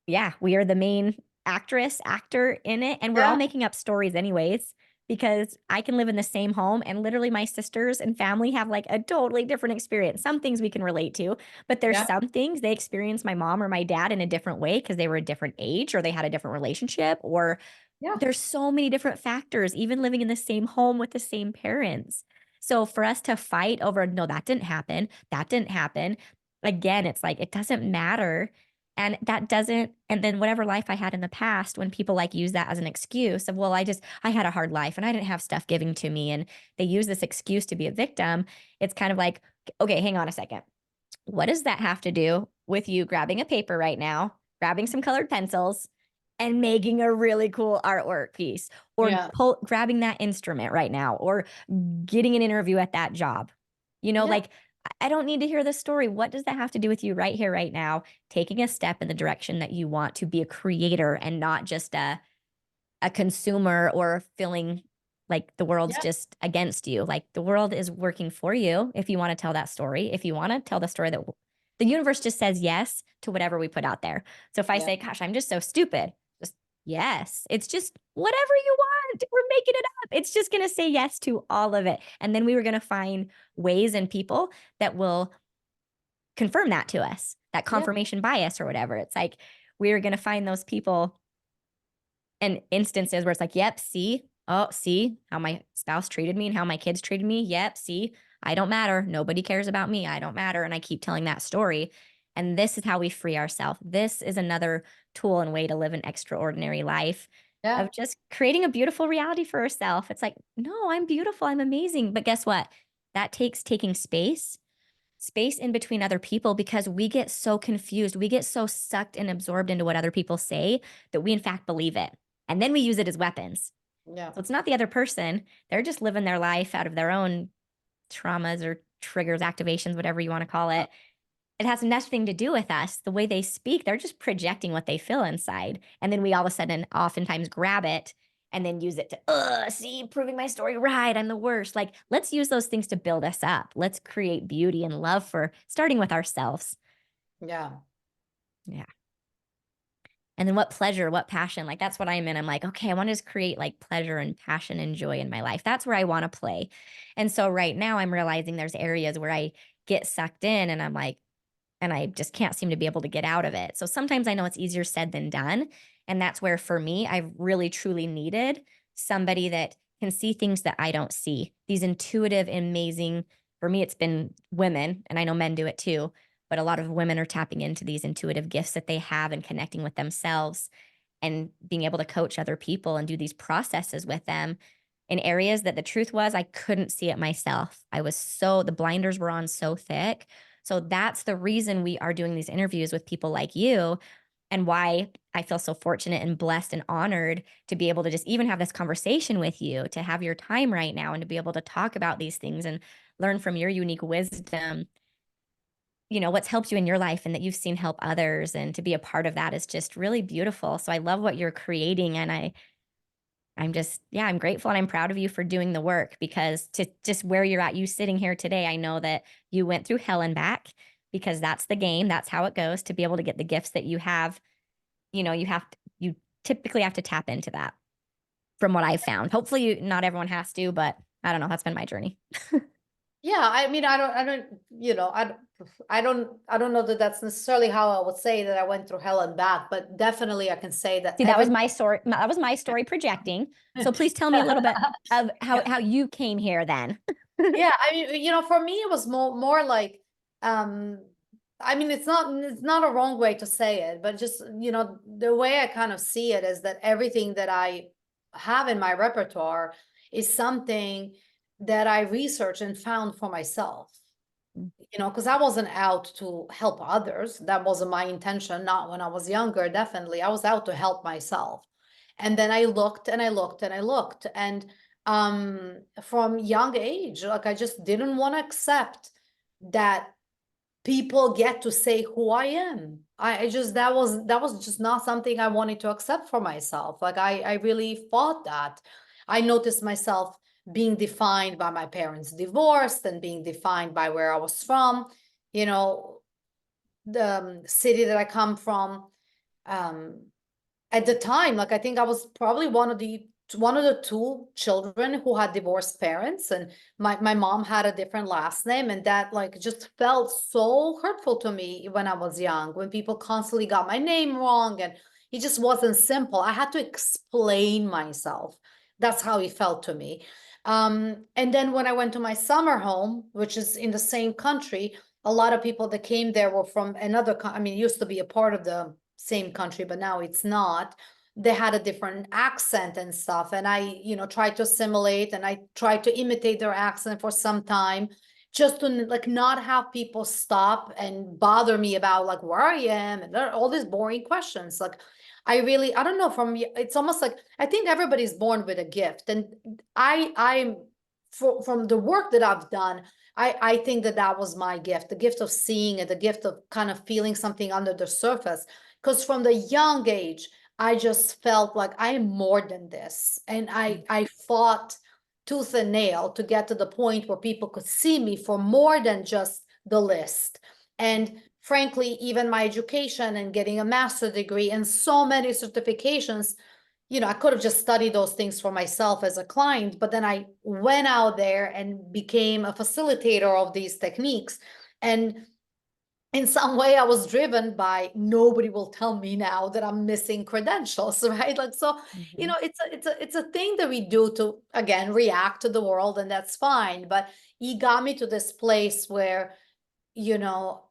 the main actor in it. And we're all Yeah, making up stories anyways, because I can live in the same home and literally my sisters and family have like a totally different experience. Some things we can relate to, but there's yeah, some things they experience my mom or my dad in a different way because they were a different age or they had a different relationship, or yeah, there's so many different factors, even living in the same home with the same parents. So for us to fight over, no, that didn't happen. That didn't happen. Again, it's like, it doesn't matter. And that doesn't, and then whatever life I had in the past, when people like use that as an excuse of, well, I had a hard life and I didn't have stuff given to me. And they use this excuse to be a victim. It's kind of like, okay, hang on a second. What does that have to do with you grabbing a paper right now, grabbing some colored pencils, and making a really cool artwork piece, or yeah, grabbing that instrument right now, or getting an interview at that job? yeah, Like, I don't need to hear this story. What does that have to do with you right here, right now, taking a step in the direction that you want to be a creator and not just a consumer, or feeling like the world's yeah, just against you? Like, the world is working for you if you want to tell that story. If you want to tell the story, that the universe just says yes to whatever we put out there. So if I yeah, say, gosh, I'm just so stupid, just yes, it's just whatever you want. We're making it up. It's just going to say yes to all of it. And then we were going to find ways and people that will confirm that to us, that yeah, confirmation bias or whatever. It's like we're going to find those people and instances where it's like, yep, see, oh, see how my spouse treated me and how my kids treated me. Yep, see, I don't matter. Nobody cares about me. I don't matter. And I keep telling that story. And this is how we free ourselves. This is another tool and way to live an extraordinary life, yeah, of just creating a beautiful reality for ourselves. It's like, no, I'm beautiful. I'm amazing. But guess what? That takes taking space in between other people, because we get so confused. We get so sucked and absorbed into what other people say that we, in fact, believe it. And then we use it as weapons. yeah, So it's not the other person. They're just living their life out of their own traumas or triggers, activations, whatever you want to call it. It has nothing to do with us. The way they speak, they're just projecting what they feel inside. And then we all of a sudden oftentimes grab it and then use it to, see, proving my story right. I'm the worst. Like, let's use those things to build us up. Let's create beauty and love for starting with ourselves. yeah, Yeah. And then what pleasure, what passion, like that's what I'm in. I'm like, okay, I want to just create like pleasure and passion and joy in my life. That's where I want to play. And so right now I'm realizing there's areas where I get sucked in and I'm like, and I just can't seem to be able to get out of it. So sometimes I know it's easier said than done. And that's where for me, I've really truly needed somebody that can see things that I don't see. These intuitive, amazing, for me, it's been women, and I know men do it too, but a lot of women are tapping into these intuitive gifts that they have and connecting with themselves and being able to coach other people and do these processes with them in areas that the truth was I couldn't see it myself. The blinders were on so thick. So that's the reason we are doing these interviews with people like you, and why I feel so fortunate and blessed and honored to be able to just even have this conversation with you, to have your time right now and to be able to talk about these things and learn from your unique wisdom, what's helped you in your life and that you've seen help others, and to be a part of that is just really beautiful. So I love what you're creating, and I'm just, yeah, I'm grateful and I'm proud of you for doing the work, because to just where you're at, you sitting here today, I know that you went through hell and back, because that's the game. That's how it goes. To be able to get the gifts that you have, you typically have to tap into that, from what I've found. Hopefully not everyone has to, but I don't know. That's been my journey. Yeah, I mean, I don't know that that's necessarily how I would say that I went through hell and back, but definitely I can say that See, that was my story. That was my story projecting. So please tell me a little bit of how you came here then. Yeah, I mean, for me, it was more like, um, I mean, it's not a wrong way to say it, but just, the way I kind of see it is that everything that I have in my repertoire is something that I researched and found for myself. Because I wasn't out to help others. That wasn't my intention, not when I was younger, definitely. I was out to help myself. And then I looked and I looked and I looked. And from young age, like I just didn't want to accept that people get to say who I am. I just that was just not something I wanted to accept for myself. Like I really fought that. I noticed myself being defined by my parents' divorce and being defined by where I was from, you know, the city that I come from. Um, at the time, like I think I was probably one of the two children who had divorced parents, and my mom had a different last name, and that like just felt so hurtful to me when I was young, when people constantly got my name wrong, and it just wasn't simple. I had to explain myself. That's how it felt to me. And then when I went to my summer home, which is in the same country, a lot of people that came there were from another I mean, it used to be a part of the same country, but now it's not. They had a different accent and stuff, and I tried to assimilate, and I tried to imitate their accent for some time, just to like not have people stop and bother me about like where I am and all these boring questions. Like I don't know, it's almost like I think everybody's born with a gift, and I'm from the work that I've done, I think that was my gift, the gift of seeing it, the gift of kind of feeling something under the surface. Because from the young age, I just felt like I am more than this. And I fought tooth and nail to get to the point where people could see me for more than just the list. And frankly, even my education and getting a master's degree and so many certifications, I could have just studied those things for myself as a client, but then I went out there and became a facilitator of these techniques. And in some way I was driven by nobody will tell me now that I'm missing credentials, right? Like, so, Mhm. it's a thing that we do to, again, react to the world, and that's fine. But he got me to this place where, you know,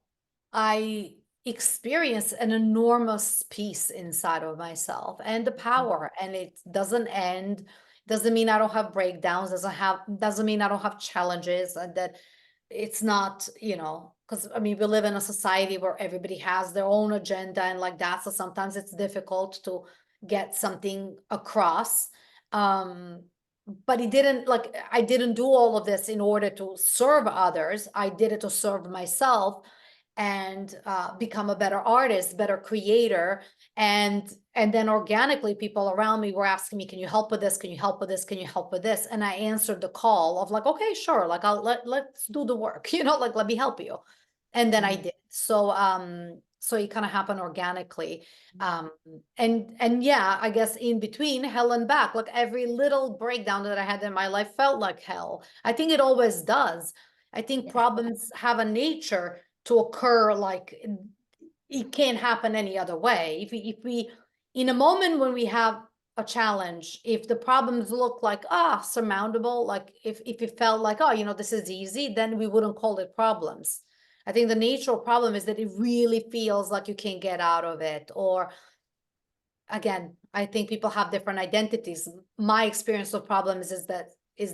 I experience an enormous peace inside of myself and the power, and it doesn't end. Doesn't mean I don't have breakdowns, doesn't mean I don't have challenges, and that it's not, because I mean, we live in a society where everybody has their own agenda and like that. So sometimes it's difficult to get something across. Um, but I didn't do all of this in order to serve others. I did it to serve myself and become a better artist, better creator. And then organically people around me were asking me, can you help with this? Can you help with this? Can you help with this? And I answered the call of like, okay, sure. Like let's do the work, like, let me help you. And then I did. So it kind of happened organically. Um, and yeah, I guess in between hell and back, like every little breakdown that I had in my life felt like hell. I think it always does. I think problems have a nature to occur, like it can't happen any other way. If we in a moment when we have a challenge, if the problems look like surmountable, like if it felt like, this is easy, then we wouldn't call it problems. I think the nature of problem is that it really feels like you can't get out of it. Or again, I think people have different identities. My experience of problems is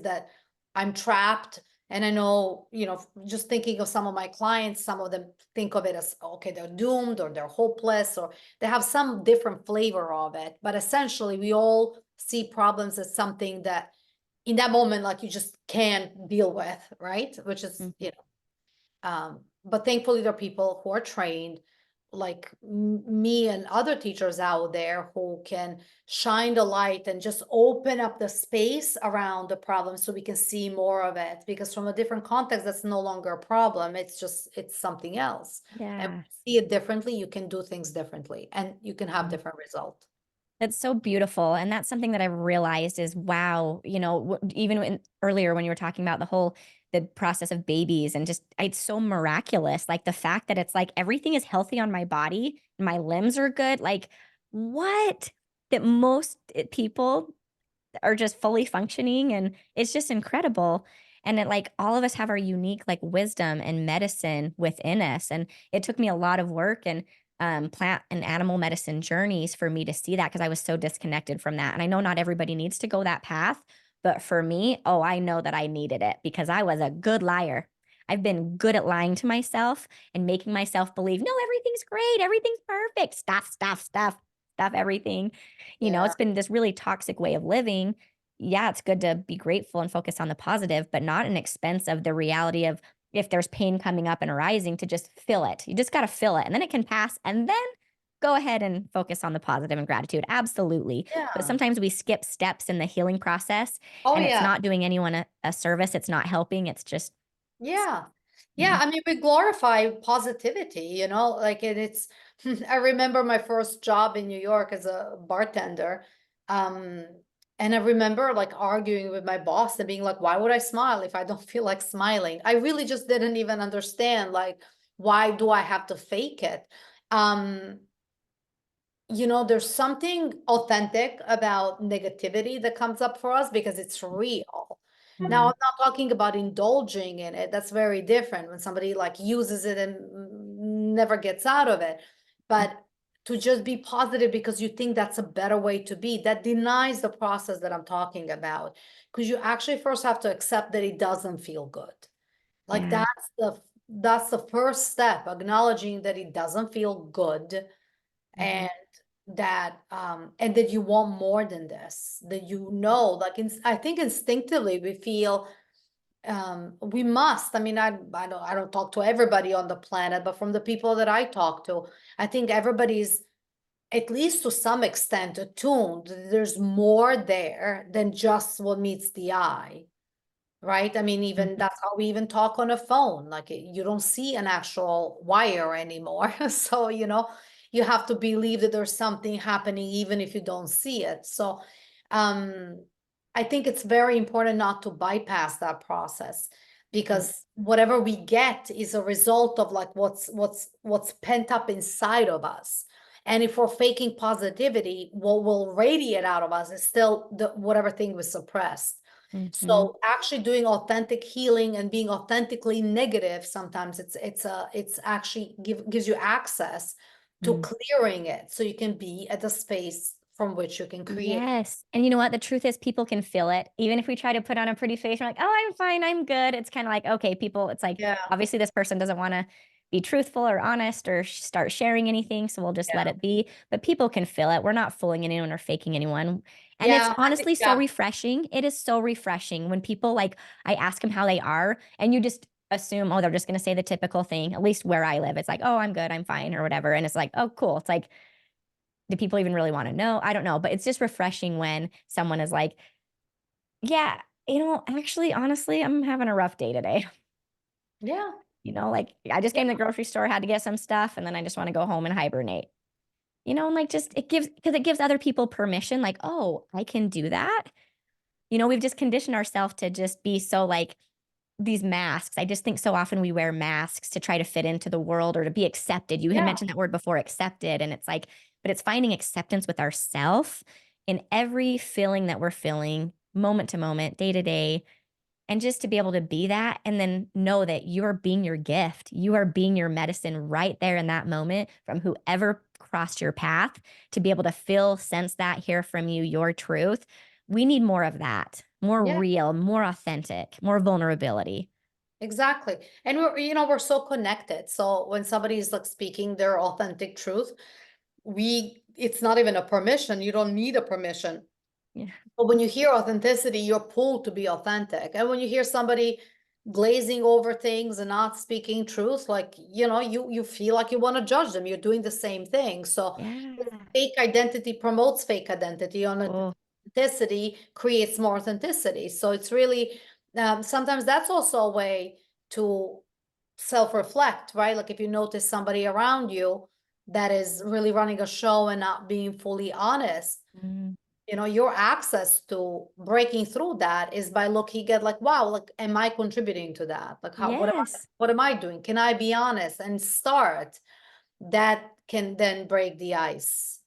that I'm trapped And I know, just thinking of some of my clients, some of them think of it as, okay, they're doomed or they're hopeless or they have some different flavor of it. But essentially, we all see problems as something that in that moment, like you just can't deal with, right? Which is, Mhm. but thankfully there are people who are trained like me and other teachers out there who can shine the light and just open up the space around the problem so we can see more of it, because from a different context that's no longer a problem, it's something else. And when Yeah. you see it differently, you can do things differently and you can have different results. That's so beautiful. And that's something that I've realized is wow, even earlier when you were talking about the process of babies and just it's so miraculous. Like the fact that it's like everything is healthy on my body, my limbs are good. Like what? That most people are just fully functioning and it's just incredible. And it like all of us have our unique like wisdom and medicine within us. And it took me a lot of work and plant and animal medicine journeys for me to see that because I was so disconnected from that. And I know not everybody needs to go that path, but for me, oh, I know that I needed it because I was a good liar. I've been good at lying to myself and making myself believe, no, everything's great, everything's perfect, stuff, everything. Yeah. It's been this really toxic way of living. Yeah, it's good to be grateful and focus on the positive, but not an expense of the reality of if there's pain coming up and arising to just feel it. You just got to feel it and then it can pass and then go ahead and focus on the positive and gratitude. Absolutely. But Yeah. sometimes we skip steps in the healing process Oh and it's yeah. not doing anyone a service. It's not helping. It's just, Yeah. Yeah, yeah. I mean, we glorify positivity, like it's I remember my first job in New York as a bartender. Um, and I remember like arguing with my boss and being like, why would I smile if I don't feel like smiling? I really just didn't even understand like why do I have to fake it? Um, there's something authentic about negativity that comes up for us because it's real. Now, I'm Mhm. not talking about indulging in it. That's very different when somebody like uses it and never gets out of it. But to just be positive because you think that's a better way to be, that denies the process that I'm talking about. Because you actually first have to accept that it doesn't feel good. Like Yeah. that's the first step, acknowledging that it doesn't feel good Mhm. and that you want more than this, that like I think instinctively we feel we must. I mean, I don't talk to everybody on the planet, but from the people that I talk to, I think everybody's at least to some extent attuned. There's more there than just what meets the eye. Right? I mean, even Mhm. that's how we even talk on a phone. Like you don't see an actual wire anymore. So, you have to believe that there's something happening even if you don't see it. So, um, I think it's very important not to bypass that process Mm. because whatever we get is a result of like what's pent up inside of us. And if we're faking positivity, what will radiate out of us is still whatever thing was suppressed. Mhm. So actually doing authentic healing and being authentically negative, sometimes it's actually gives you access to Mm. clearing it so you can be at the space from which you can create. Yes. And you know what? The truth is people can feel it. Even if we try to put on a pretty face, we're like, oh, I'm fine, I'm good. It's kind of like, okay, people, it's like, Yeah, obviously this person doesn't want to be truthful or honest or start sharing anything. So we'll just let yeah. it be. But people can feel it. We're not fooling anyone or faking anyone. And it's Yeah, I think, honestly so yeah, refreshing. It is so refreshing when people like, I ask them how they are, and you just assume, oh, they're just going to say the typical thing. At least where I live, it's like, oh, I'm good, I'm fine, or whatever. And it's like, oh, cool. It's like, do people even really want to know? I don't know, but it's just refreshing when someone is like, yeah, actually, honestly, I'm having a rough day today. yeah, Like I just yeah, came to the grocery store, had to get some stuff, and then I just want to go home and hibernate. And like just because it gives other people permission, like, oh, I can do that. We've just conditioned ourselves to just be so like these masks. I just think so often we wear masks to try to fit into the world or to be accepted. You had yeah, mentioned that word before, accepted. And it's like, but it's finding acceptance with ourself in every feeling that we're feeling, moment to moment, day to day. And just to be able to be that and then know that you are being your gift. You are being your medicine right there in that moment from whoever crossed your path to be able to feel, sense that, hear from you, your truth. We need more of that, more yeah. real, more authentic, more vulnerability. Exactly. And we're so connected. So when somebody's like speaking their authentic truth, it's not even a permission. You don't need a permission. Yeah. But when you hear authenticity, you're pulled to be authentic. And when you hear somebody glazing over things and not speaking truth, like, you feel like you want to judge them. You're doing the same thing. So Yeah. fake identity promotes fake identity. Oh, Authenticity creates more authenticity. So it's really, sometimes that's also a way to self-reflect, right? Like if you notice somebody around you that is really running a show and not being fully honest, mm, your access to breaking through that is by looking at like, wow, like, am I contributing to that? Like, yes. what am I doing? Can I be honest and start? That can then break the ice.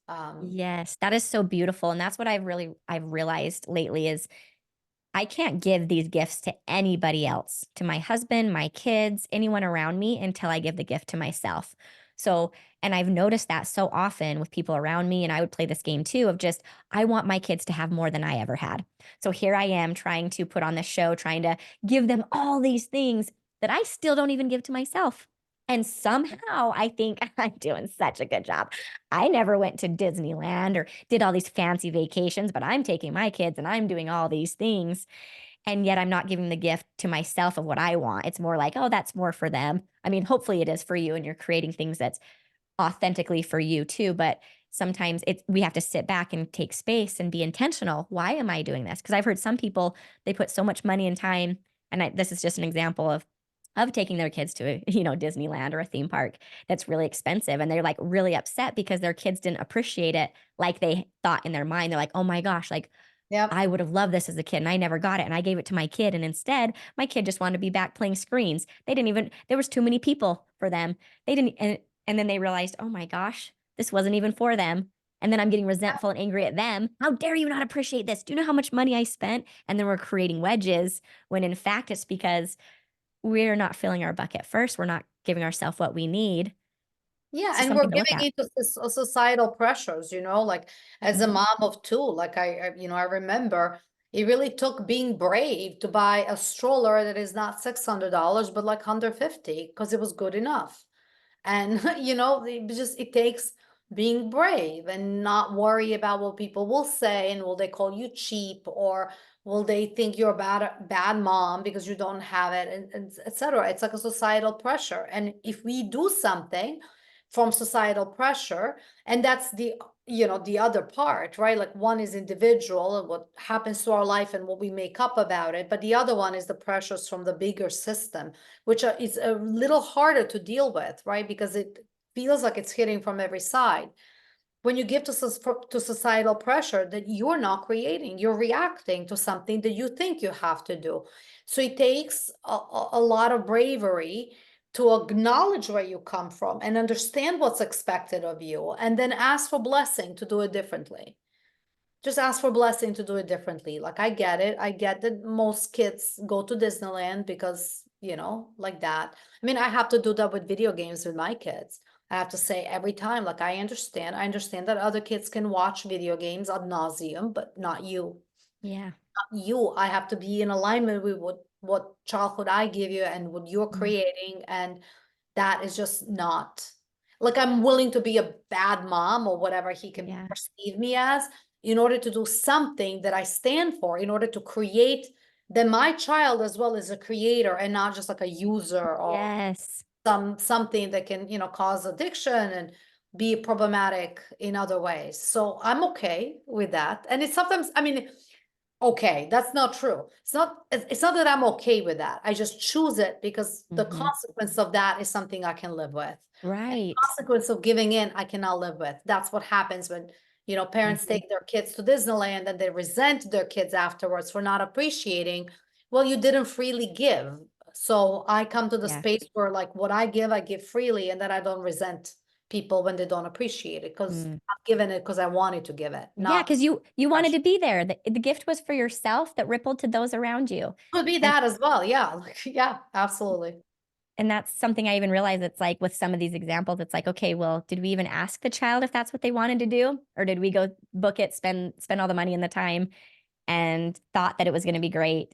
Yes. That is so beautiful. And that's what I've realized lately is I can't give these gifts to anybody else, to my husband, my kids, anyone around me until I give the gift to myself. So, and I've noticed that so often with people around me, and I would play this game too of just, I want my kids to have more than I ever had. So here I am trying to put on this show, trying to give them all these things that I still don't even give to myself. And somehow I think I'm doing such a good job. I never went to Disneyland or did all these fancy vacations, but I'm taking my kids and I'm doing all these things. And yet I'm not giving the gift to myself of what I want. It's more like, oh, that's more for them. I mean, hopefully it is for you and you're creating things that's authentically for you too. But sometimes we have to sit back and take space and be intentional. Why am I doing this? Because I've heard some people, they put so much money and time. And this is just an example of taking their kids to Disneyland or a theme park that's really expensive, and they're like really upset because their kids didn't appreciate it like they thought in their mind. They're like, oh my gosh, like Yep. I would have loved this as a kid and I never got it. And I gave it to my kid. And instead, my kid just wanted to be back playing screens. They didn't even, there was too many people for them. They didn't, and then they realized, oh my gosh, this wasn't even for them. And then I'm getting resentful and angry at them. How dare you not appreciate this? Do you know how much money I spent? And then we're creating wedges when in fact it's because we're not filling our bucket first. We're not giving ourselves what we need. Yeah, It's just and we're something to look giving at. into societal pressures, like as a Mhm. mom of two, like I remember it really took being brave to buy a stroller that is not $600, but like 150 because it was good enough. And it takes being brave and not worry about what people will say, and will they call you cheap, or will they think you're a bad mom because you don't have it, and etc. It's like a societal pressure. And if we do something from societal pressure, and that's the other part, right? Like one is individual and what happens to our life and what we make up about it, but the other one is the pressures from the bigger system, which is a little harder to deal with, right? Because it feels like it's hitting from every side. When you give to societal pressure that you're not creating, you're reacting to something that you think you have to do. So it takes a lot of bravery to acknowledge where you come from and understand what's expected of you, and then ask for blessing to do it differently. Just ask for blessing to do it differently. Like, I get it. I get that most kids go to Disneyland because, like that. I mean, I have to do that with video games with my kids. I have to say every time, like, I understand. I understand that other kids can watch video games ad nauseum, but not you. Yeah. Not you. I have to be in alignment with what childhood I give you and what you're Mm. creating. And that is just not, like, I'm willing to be a bad mom or whatever he can Yeah. perceive me as, in order to do something that I stand for, in order to create that my child as well is a creator and not just like a user or Yes. something that can, cause addiction and be problematic in other ways. So I'm okay with that. And it's sometimes, I mean, okay, that's not true. It's not that I'm okay with that. I just choose it because the Hmm. consequence of that is something I can live with. And the Right. consequence of giving in, I cannot live with. That's what happens when, parents Mhm. take their kids to Disneyland and they resent their kids afterwards for not appreciating. Well, you didn't freely give. So I come to the Yeah. space where, like, what I give freely, and then I don't resent people when they don't appreciate it, because Mm. I've given it because I wanted to give it, Yeah, not because you wanted pressure. to be there. The gift was for yourself that rippled to those around you. Could be And that as well. Yeah. Like, yeah, absolutely. and that's something I even realized it's like with some of these examples, it's like, okay, well, did we even ask the child if that's what they wanted to do? Or did we go book it, spend all the money and the time and thought that it was going to be great?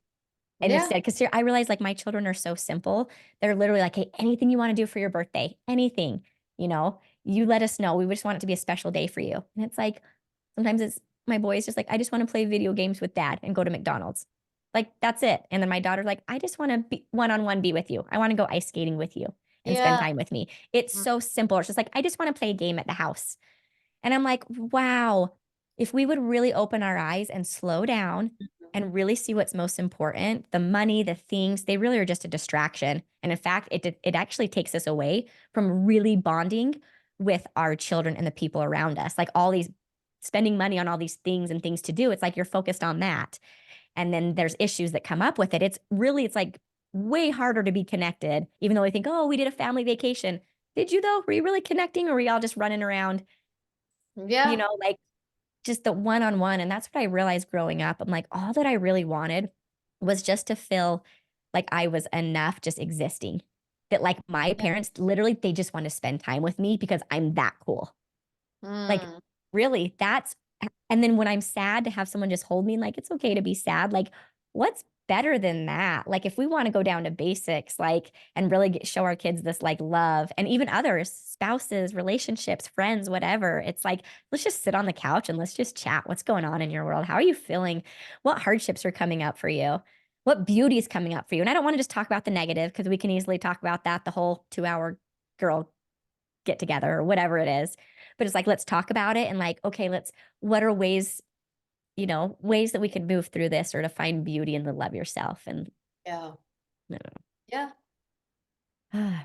And Yeah. instead, because I realize like my children are so simple. They're literally like, hey, anything you want to do for your birthday, anything, you let us know. We just want it to be a special day for you. And it's like, sometimes it's my boys just like, I just want to play video games with dad and go to McDonald's. Like, that's it. And then my daughter's like, I just want to be one-on-one be with you. I want to go ice skating with you and spend Yeah. time with me. It's Mm, so simple. It's just like, I just want to play a game at the house. And I'm like, wow, if we would really open our eyes and slow down mhm. and really see what's most important, the money, the things, they really are just a distraction. And in fact, it actually takes us away from really bonding with our children and the people around us. Like all these spending money on all these things and things to do, it's like you're focused on that. And then there's issues that come up with it. It's like way harder to be connected, even though we think, oh, we did a family vacation. Did you though? Were you really connecting or were y'all just running around, Yeah. like just the one-on-one? And that's what I realized growing up. I'm like, all that I really wanted was just to feel like I was enough just existing. That like my Yeah. parents literally they just want to spend time with me because I'm that cool. Like Mm, really, and then when I'm sad to have someone just hold me, like it's okay to be sad. Like what's better than that? Like if we want to go down to basics, like and really show our kids this like love and even others, spouses, relationships, friends, whatever. It's like let's just sit on the couch and let's just chat. What's going on in your world? How are you feeling? What hardships are coming up for you? What beauty is coming up for you? And I don't want to just talk about the negative because we can easily talk about that the whole 2 hour girl get together or whatever it is. But it's like, let's talk about it and like, okay, what are ways that we can move through this or to find beauty and to love yourself. And yeah. I Yeah. don't know.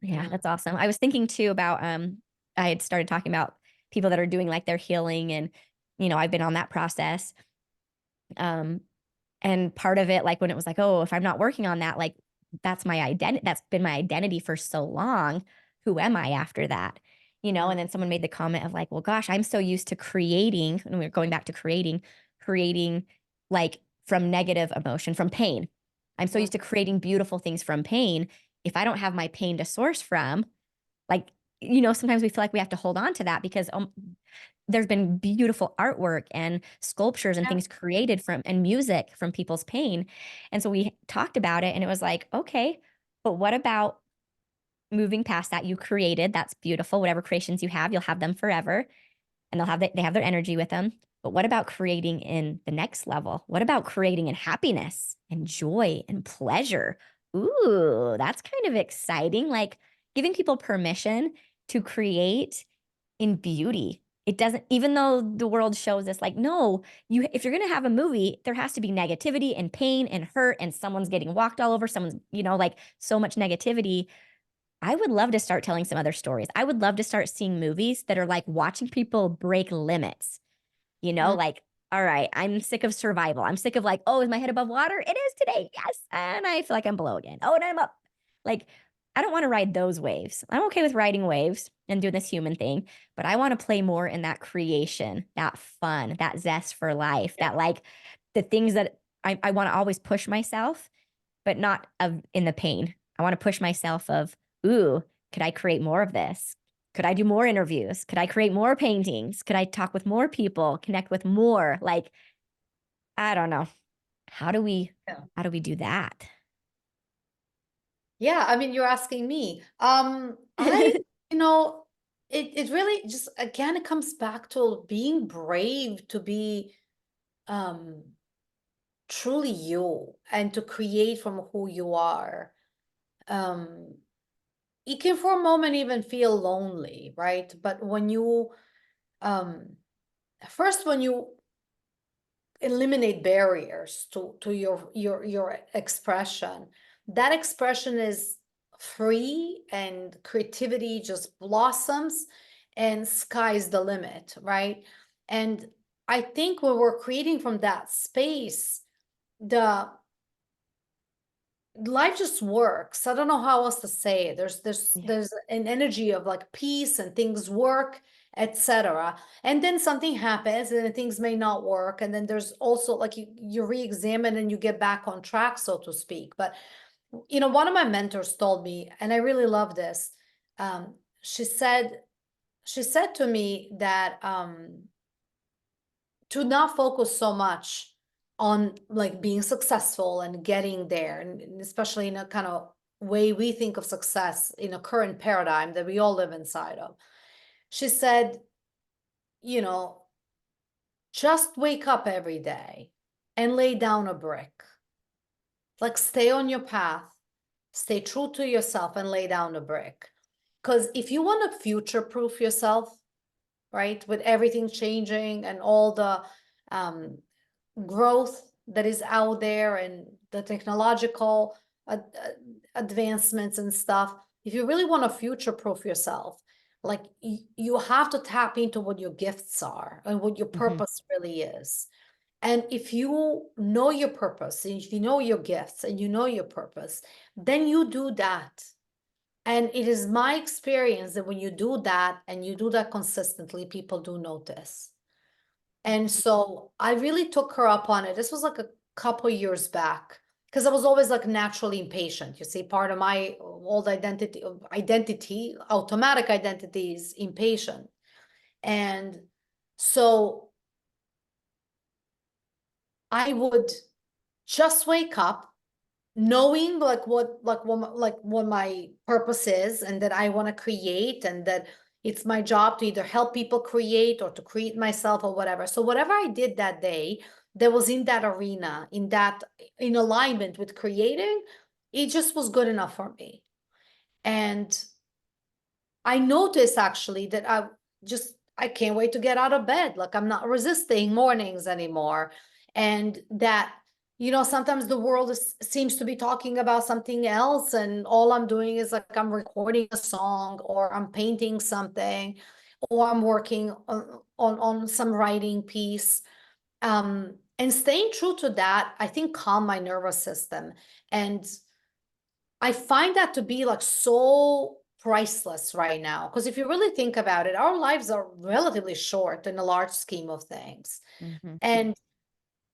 Yeah, Mm, that's awesome. I was thinking too about, I had started talking about people that are doing like their healing and, I've been on that process. Um, And part of it, like when it was like, oh, if I'm not working on that, like that's my identity. That's been my identity for so long. Who am I after that? mm, And then someone made the comment of like, well, gosh, I'm so used to creating, and we're going back to creating like from negative emotion, from pain. I'm so mm. used to creating beautiful things from pain. If I don't have my pain to source from, like, sometimes we feel like we have to hold on to that because there's been beautiful artwork and sculptures and Yeah. things created from and music from people's pain. And so we talked about it and it was like, okay, but what about moving past that? You created, that's beautiful. Whatever creations you have, you'll have them forever and they have their energy with them. But what about creating in the next level? What about creating in happiness and joy and pleasure? Ooh, that's kind of exciting. Like giving people permission to create in beauty. It doesn't, even though the world shows us like, no, if you're going to have a movie, there has to be negativity and pain and hurt and someone's getting walked all over, someone's, like so much negativity. I would love to start telling some other stories. I would love to start seeing movies that are like watching people break limits, Mm, like, all right, I'm sick of survival. I'm sick of like, oh, is my head above water? It is today. Yes. And I feel like I'm below again. Oh, and I'm up. Like, I don't want to ride those waves. I'm okay with riding waves and doing this human thing, but I want to play more in that creation, that fun, that zest for life, yeah. that like the things that I want to always push myself, but not in the pain. I want to push myself of, ooh, could I create more of this? Could I do more interviews? Could I create more paintings? Could I talk with more people, connect with more? Like, I don't know. How do we Yeah. how do we do that? Yeah. I mean, you're asking me. I, you know, it really just again it comes back to being brave to be um truly you and to create from who you are. Um, it can for a moment even feel lonely, right? But when you um first when you eliminate barriers to your expression, that expression is free and creativity just blossoms and sky's the limit, right? And I think when we're creating from that space, the life just works. I don't know how else to say it. Yeah. There's an energy of like peace and things work, etc. And then something happens and then things may not work. And then there's also like you re-examine and you get back on track, so to speak. But one of my mentors told me, and I really love this. Um, she said, she said to me that to not focus so much on like being successful and getting there, and especially in a kind of way we think of success in a current paradigm that we all live inside of. She said, you know, just wake up every day and lay down a brick. Like, stay on your path, stay true to yourself, and lay down a brick. Because if you want to future proof yourself, right, with everything changing and all the growth that is out there and the technological advancements and stuff, if you really want to future proof yourself, like you have to tap into what your gifts are and what your purpose really is. And if you know your purpose, and if you know your gifts and you know your purpose, then you do that. And it is my experience that when you do that and you do that consistently, people do notice. And so I really took her up on it. This was like a couple years back, because I was always like naturally impatient. You see, part of my old identity, automatic identity, is impatient. And so I would just wake up knowing like what my purpose is, and that I want to create, and that it's my job to either help people create or to create myself or whatever. So whatever I did that day that was in that arena, in alignment with creating, it just was good enough for me. And I noticed actually that I can't wait to get out of bed. Like, I'm not resisting mornings anymore. And that, sometimes the world seems to be talking about something else, and all I'm doing is like I'm recording a song, or I'm painting something, or I'm working on some writing piece. And staying true to that, I think, calm my nervous system. And I find that to be like so priceless right now. Because if you really think about it, our lives are relatively short in a large scheme of things.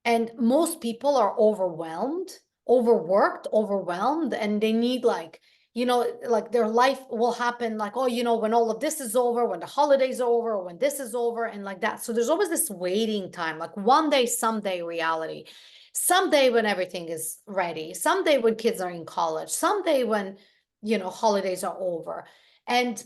And most people are overwhelmed, overworked, overwhelmed, and they need like, like their life will happen like, oh, when all of this is over, when the holidays are over, or when this is over, and like that. So there's always this waiting time, like one day, someday reality, someday when everything is ready, someday when kids are in college, someday when, holidays are over. And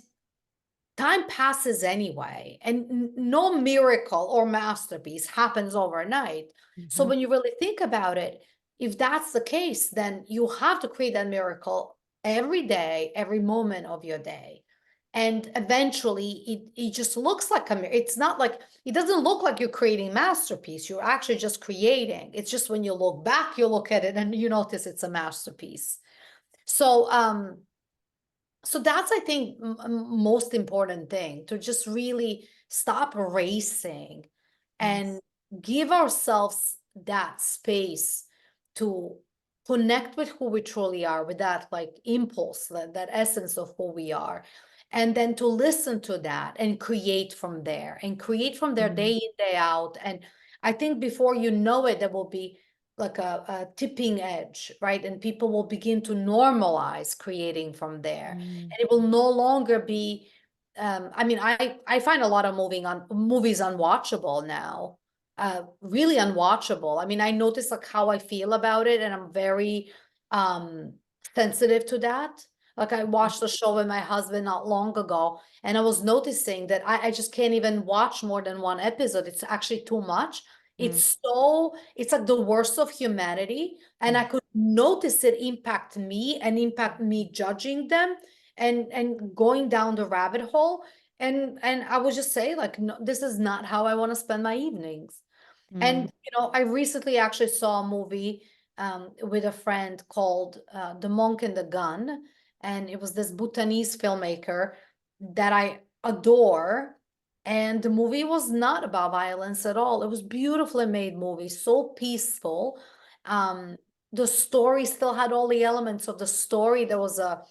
time passes anyway, and no miracle or masterpiece happens overnight. So when you really think about it, if that's the case, then you have to create that miracle every day, every moment of your day. And eventually it just looks like it's not like, it doesn't look like you're creating masterpiece. You're actually just creating. It's just when you look back, you look at it and you notice it's a masterpiece. So that's, I think, most important thing, to just really stop racing and give ourselves that space to connect with who we truly are, with that like impulse, that essence of who we are. And then to listen to that and create from there, day in, day out. And I think before you know it, there will be like a tipping edge, right? And people will begin to normalize creating from there. And it will no longer be, I mean, I find a lot of movies unwatchable now, really unwatchable. I mean, I notice like how I feel about it, and I'm very sensitive to that. Like, I watched a show with my husband not long ago, and I was noticing that I just can't even watch more than one episode. It's actually too much. It's like the worst of humanity. And I could notice it impact me, and impact me judging them, and going down the rabbit hole. And I would just say like, no, this is not how I want to spend my evenings. And I recently actually saw a movie with a friend called The Monk and the Gun. And it was this Bhutanese filmmaker that I adore. And the movie was not about violence at all. It was beautifully made movie, so peaceful. The story still had all the elements of the story. There was a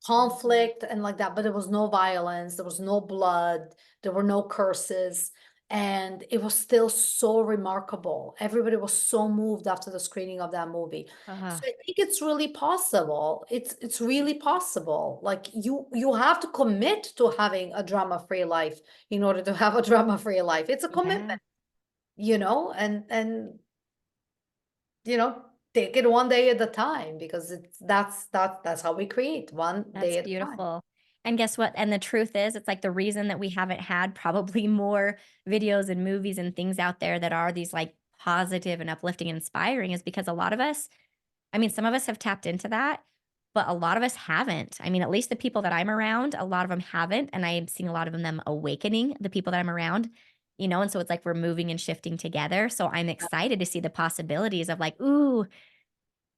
conflict and like that, but there was no violence, there was no blood, there were no curses. And it was still so remarkable. Everybody was so moved after the screening of that movie. So I think it's really possible. It's really possible. Like, you have to commit to having a drama-free life in order to have a drama-free life. It's a commitment, and take it one day at a time, because that's how we create, one That's day at a time. beautiful. And guess what? And the truth is, it's like the reason that we haven't had probably more videos and movies and things out there that are these like positive and uplifting and inspiring is because a lot of us, I mean, some of us have tapped into that, but a lot of us haven't. I mean, at least the people that I'm around, a lot of them haven't. And I am seeing a lot of them awakening the people that I'm around, and so it's like we're moving and shifting together. So I'm excited to see the possibilities of like, ooh,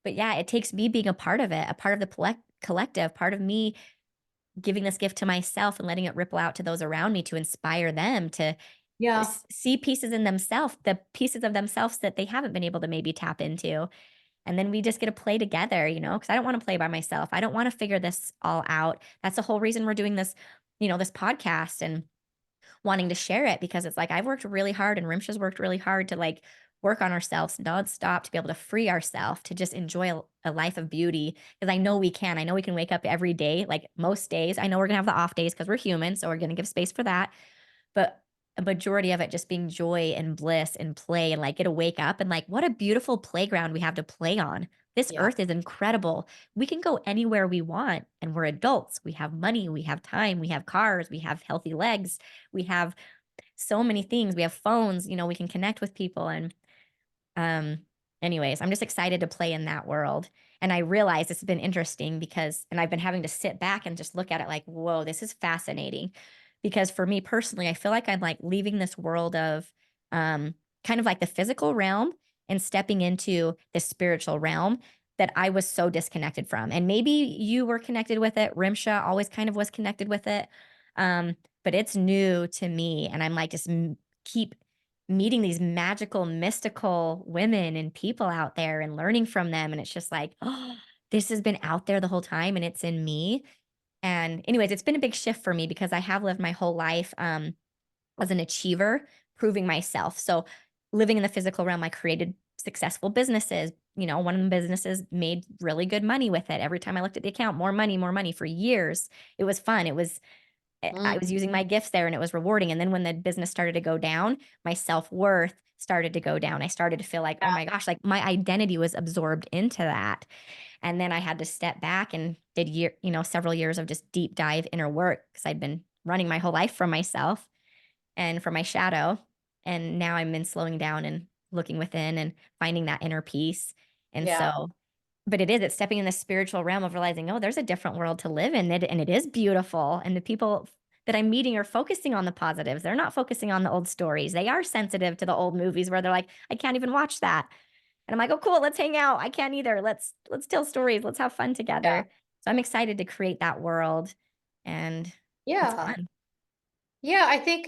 but yeah, it takes me being a part of it, a part of the collective, part of me giving this gift to myself and letting it ripple out to those around me to inspire them to Yeah, see pieces in themselves, the pieces of themselves that they haven't been able to maybe tap into. And then we just get to play together, because I don't want to play by myself. I don't want to figure this all out. That's the whole reason we're doing this, this podcast and wanting to share it because it's like I've worked really hard and Rimsha's worked really hard to like work on ourselves nonstop to be able to free ourselves to just enjoy a life of beauty. Because I know we can. I know we can wake up every day, like most days. I know we're gonna have the off days because we're human, so we're gonna give space for that. But a majority of it just being joy and bliss and play and like get to wake up and like what a beautiful playground we have to play on. This yeah, earth is incredible. We can go anywhere we want and we're adults. We have money, we have time, we have cars, we have healthy legs, we have so many things. We have phones, we can connect with people and um anyways, I'm just excited to play in that world. And I realize this has been interesting because and I've been having to sit back and just look at it like, whoa, this is fascinating. Because for me personally, I feel like I'm like leaving this world of kind of like the physical realm and stepping into the spiritual realm that I was so disconnected from. And maybe you were connected with it. Rimsha always kind of was connected with it. But it's new to me. And I'm like, just keep meeting these magical, mystical women and people out there and learning from them. And it's just like, oh, this has been out there the whole time and it's in me. And anyways, it's been a big shift for me because I have lived my whole life as an achiever, proving myself. So living in the physical realm, I created successful businesses. One of the businesses made really good money with it. Every time I looked at the account, more money for years. It was fun. I mm, was using my gifts there and it was rewarding. And then when the business started to go down, my self-worth started to go down. I started to feel like, oh my gosh, like my identity was absorbed into that. And then I had to step back and did several years of just deep dive inner work because I'd been running my whole life from myself and from my shadow. And now I'm in slowing down and looking within and finding that inner peace. And yeah, so but it's stepping in the spiritual realm of realizing, oh, there's a different world to live in, and it is beautiful. And the people that I'm meeting are focusing on the positives. They're not focusing on the old stories. They are sensitive to the old movies where they're like, I can't even watch that. And I'm like, oh, cool, let's hang out. I can't either. Let's tell stories. Let's have fun yeah, together. So I'm excited to create that world, and it's yeah, fun. yeah. I think,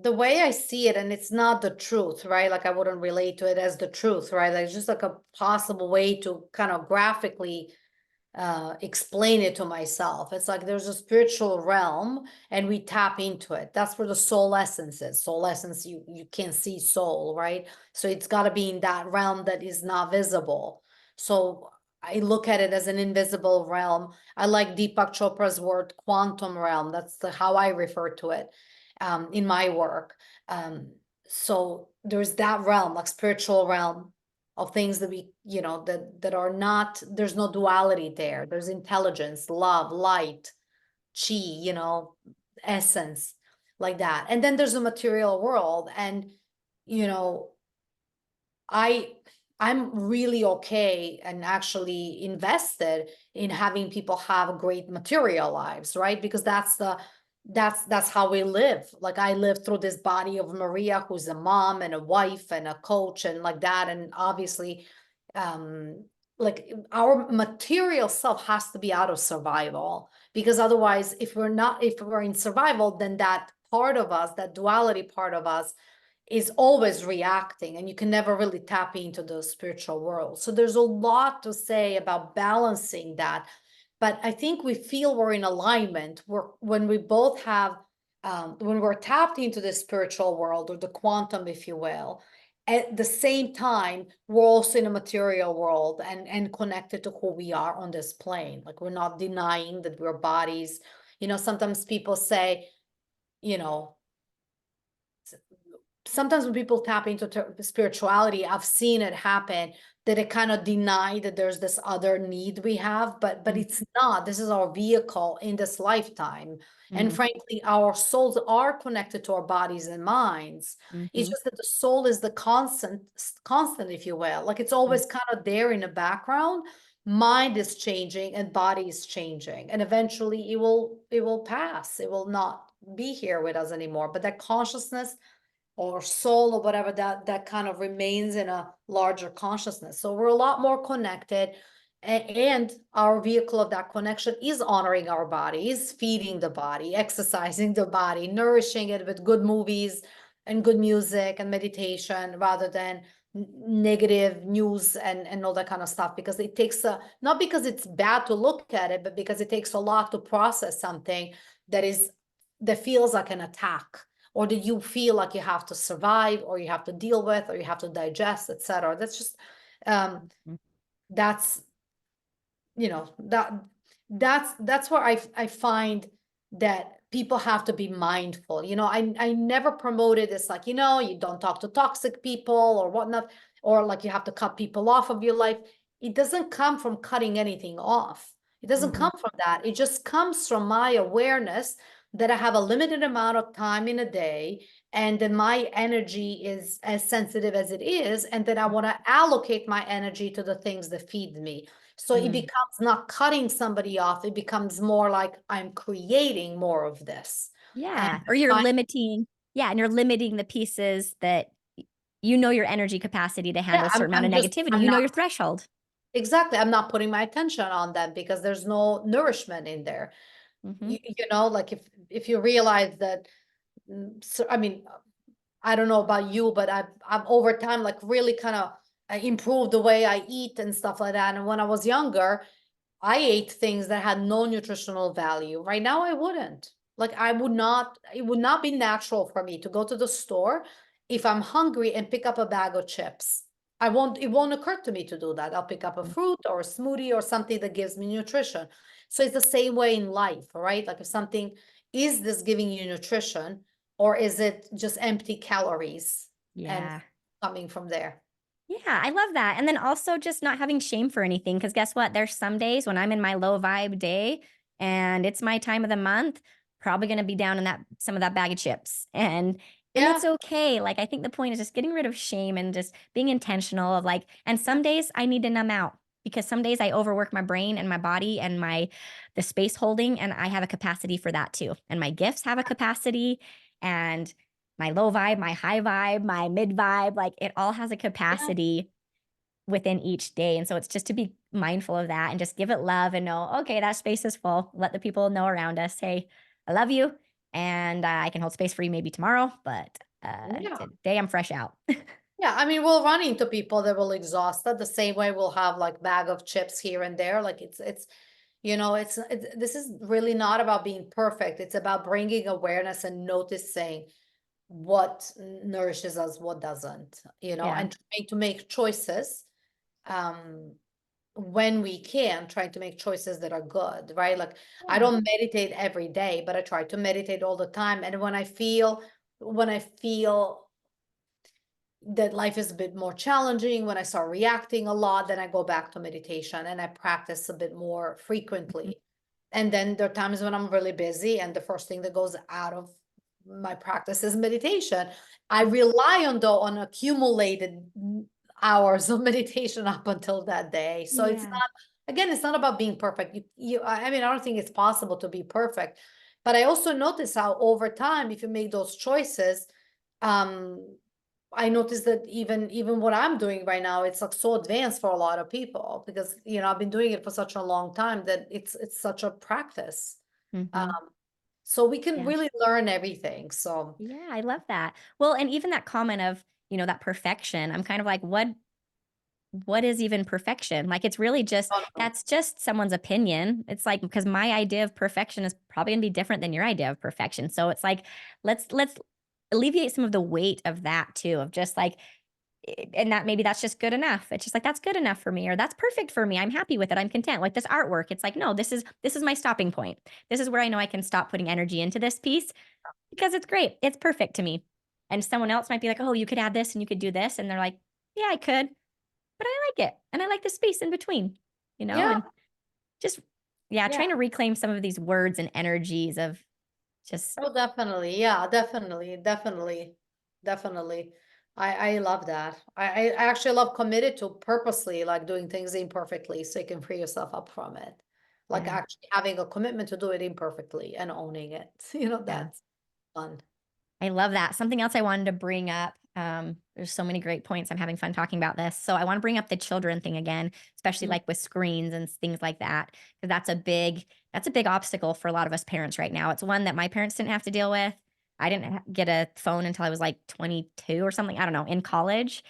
the way I see it, and it's not the truth, right? Like I wouldn't relate to it as the truth, right? Like it's just like a possible way to kind of graphically explain it to myself. It's like there's a spiritual realm and we tap into it. That's where the soul essence is. Soul essence, you can't see soul, right? So it's got to be in that realm that is not visible. So I look at it as an invisible realm. I like Deepak Chopra's word quantum realm. That's how I refer to it in my work. So there's that realm, like spiritual realm of things that we, that are not, there's no duality there. There's intelligence, love, light, chi, essence, like that. And then there's a material world. And, you know, I I'm really okay and actually invested in having people have great material lives, right? Because that's how we live. Like I live through this body of Maria, who's a mom and a wife and a coach and like that. And obviously, like our material self has to be out of survival, because otherwise, if we're in survival, then that part of us, that duality part of us, is always reacting, and you can never really tap into the spiritual world. So there's a lot to say about balancing that. But I think we feel we're in alignment when we both have, when we're tapped into the spiritual world, or the quantum, if you will. At the same time, we're also in a material world and connected to who we are on this plane. Like we're not denying that we're bodies. Sometimes people say, you know, sometimes when people tap into spirituality, I've seen it happen that it kind of deny that there's this other need we have, but it's not. This is our vehicle in this lifetime. And Mm-hmm. frankly, our souls are connected to our bodies and minds. It's Mm-hmm. just that the soul is the constant, if you will. Like it's always kind of there in the background. Mind is changing and body is changing. And eventually it will pass. It will not be here with us anymore. But that consciousness or soul or whatever, that kind of remains in a larger consciousness. So we're a lot more connected, and our vehicle of that connection is honoring our bodies, feeding the body, exercising the body, nourishing it with good movies and good music and meditation, rather than negative news and all that kind of stuff, because it takes not because it's bad to look at it, but because it takes a lot to process something that feels like an attack, or that you feel like you have to survive, or you have to deal with, or you have to digest, etc. That's just that's that's where I find that people have to be mindful. I never promoted this, like, you don't talk to toxic people or whatnot, or like you have to cut people off of your life. It doesn't come from cutting anything off. It doesn't Mm-hmm. come from that. It just comes from my awareness that I have a limited amount of time in a day, and that my energy is as sensitive as it is, and that I want to allocate my energy to the things that feed me. So it Mm. becomes not cutting somebody off. It becomes more like I'm creating more of this. And Yeah. Or you're I, limiting, yeah, and you're limiting the pieces that you know your energy capacity to yeah, handle a certain amount I'm of just, negativity. I'm You know not your threshold. exactly, I'm not putting my attention on them because there's no nourishment in there. Mm-hmm. Like if you realize that, so, I mean, I don't know about you, but I've over time, like, really kind of improved the way I eat and stuff like that. And when I was younger, I ate things that had no nutritional value. Right now, I wouldn't. Like, it would not be natural for me to go to the store if I'm hungry and pick up a bag of chips. It won't occur to me to do that. I'll pick up a fruit or a smoothie or something that gives me nutrition. So it's the same way in life, right? Like, if something, is this giving you nutrition, or is it just empty calories and Yeah. coming from there? Yeah, I love that. And then also just not having shame for anything. Because guess what? There's some days when I'm in my low vibe day and it's my time of the month, probably going to be down in that some of that bag of chips. And Yeah, it's okay. Like I think the point is just getting rid of shame and just being intentional of like, and some days I need to numb out because some days I overwork my brain and my body and the space holding, and I have a capacity for that too. And my gifts have a capacity, and my low vibe, my high vibe, my mid vibe, like it all has a yeah, capacity within each day. And so it's just to be mindful of that and just give it love and know, okay, that space is full. Let the people know around us, hey, I love you. And I can hold space for you maybe tomorrow, but yeah. today I'm fresh out. Yeah, I mean, we'll run into people that will exhaust us the same way we'll have like bag of chips here and there. Like this is really not about being perfect. It's about bringing awareness and noticing what nourishes us, what doesn't, Yeah. and trying to make choices, um, when we can, trying to make choices that are good, right? Like, I Yeah. don't meditate every day, but I try to meditate all the time. And when I feel that life is a bit more challenging, when I start reacting a lot, then I go back to meditation and I practice a bit more Mhm. frequently. And then there are times when I'm really busy, and the first thing that goes out of my practice is meditation. I rely on accumulated hours of meditation up until that day. So it's Yeah. not, again, it's not about being perfect. I mean, I don't think it's possible to be perfect, but I also notice how over time, if you make those choices, um, I noticed that even what I'm doing right now, it's like so advanced for a lot of people, because I've been doing it for such a long time that it's such a practice. Um, Hmm. so we can Yeah. really learn everything. So Yeah. I love that. Well, and even that comment of, that perfection, I'm kind of like, what is even perfection? Like it's really just I don't know. that's just someone's opinion. It's like because my idea of perfection is probably gonna be different than your idea of perfection. So it's like let's alleviate some of the weight of that too, of just like and that maybe that's just good enough. It's just like that's good enough for me, or that's perfect for me. I'm happy with it. I'm content. Like this artwork, it's like, no, this is my stopping point. This is where I know I can stop putting energy into this piece because it's great. It's perfect to me. And someone else might be like, oh, you could add this and you could do this. And they're like, yeah, I could, but I like it. And I like the space in between, Yeah, and just, yeah, yeah. trying to reclaim some of these words and energies of just, Oh, definitely. Yeah, definitely, definitely, definitely. I love that. I actually love committed to purposely like doing things imperfectly so you can free yourself up from it. Like yeah, actually having a commitment to do it imperfectly and owning it. You know, yeah. that's fun. I love that. Something else I wanted to bring up. There's so many great points. I'm having fun talking about this. So I want to bring up the children thing again, especially Mm. like with screens and things like that, because that's a big obstacle for a lot of us parents right now. It's one that my parents didn't have to deal with. I didn't get a phone until I was like 22 or something. I don't know, in college.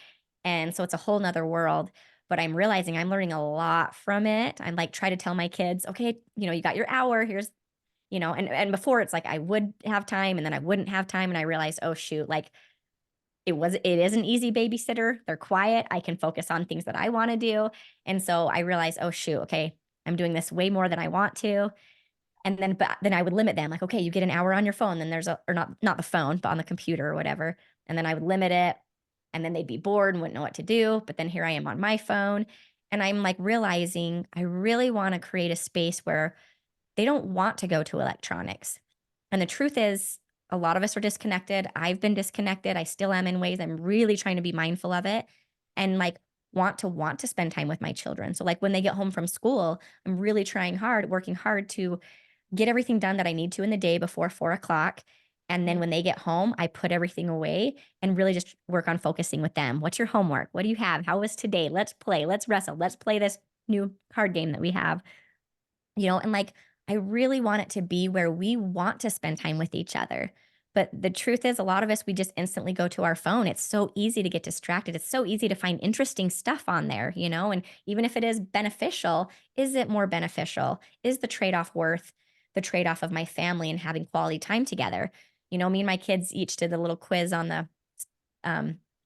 And so it's a whole nother world. But I'm realizing I'm learning a lot from it. I'm like, try to tell my kids, okay, you got your hour. Here's and before it's like I would have time and then I wouldn't have time. And I realized, oh shoot, like it is an easy babysitter. They're quiet. I can focus on things that I want to do. And so I realized, oh shoot, okay, I'm doing this way more than I want to. But then I would limit them, like, okay, you get an hour on your phone, then or not the phone, but on the computer or whatever. And then I would limit it. And then they'd be bored and wouldn't know what to do. But then here I am on my phone. And I'm like realizing I really want to create a space where they don't want to go to electronics. And the truth is, a lot of us are disconnected. I've been disconnected. I still am in ways. I'm really trying to be mindful of it and like want to spend time with my children. So like when they get home from school, I'm really working hard to get everything done that I need to in the day before 4 o'clock. And then Mm. when they get home, I put everything away and really just work on focusing with them. What's your homework? What do you have? How was today? Let's play. Let's wrestle. Let's play this new card game that we have. And like I really want it to be where we want to spend time with each other. But the truth is, a lot of us, we just instantly go to our phone. It's so easy to get distracted. It's so easy to find interesting stuff on there. And even if it is beneficial, is it more beneficial? Is the trade off worth the trade off of my family and having quality time together? Me and my kids each did a little quiz on the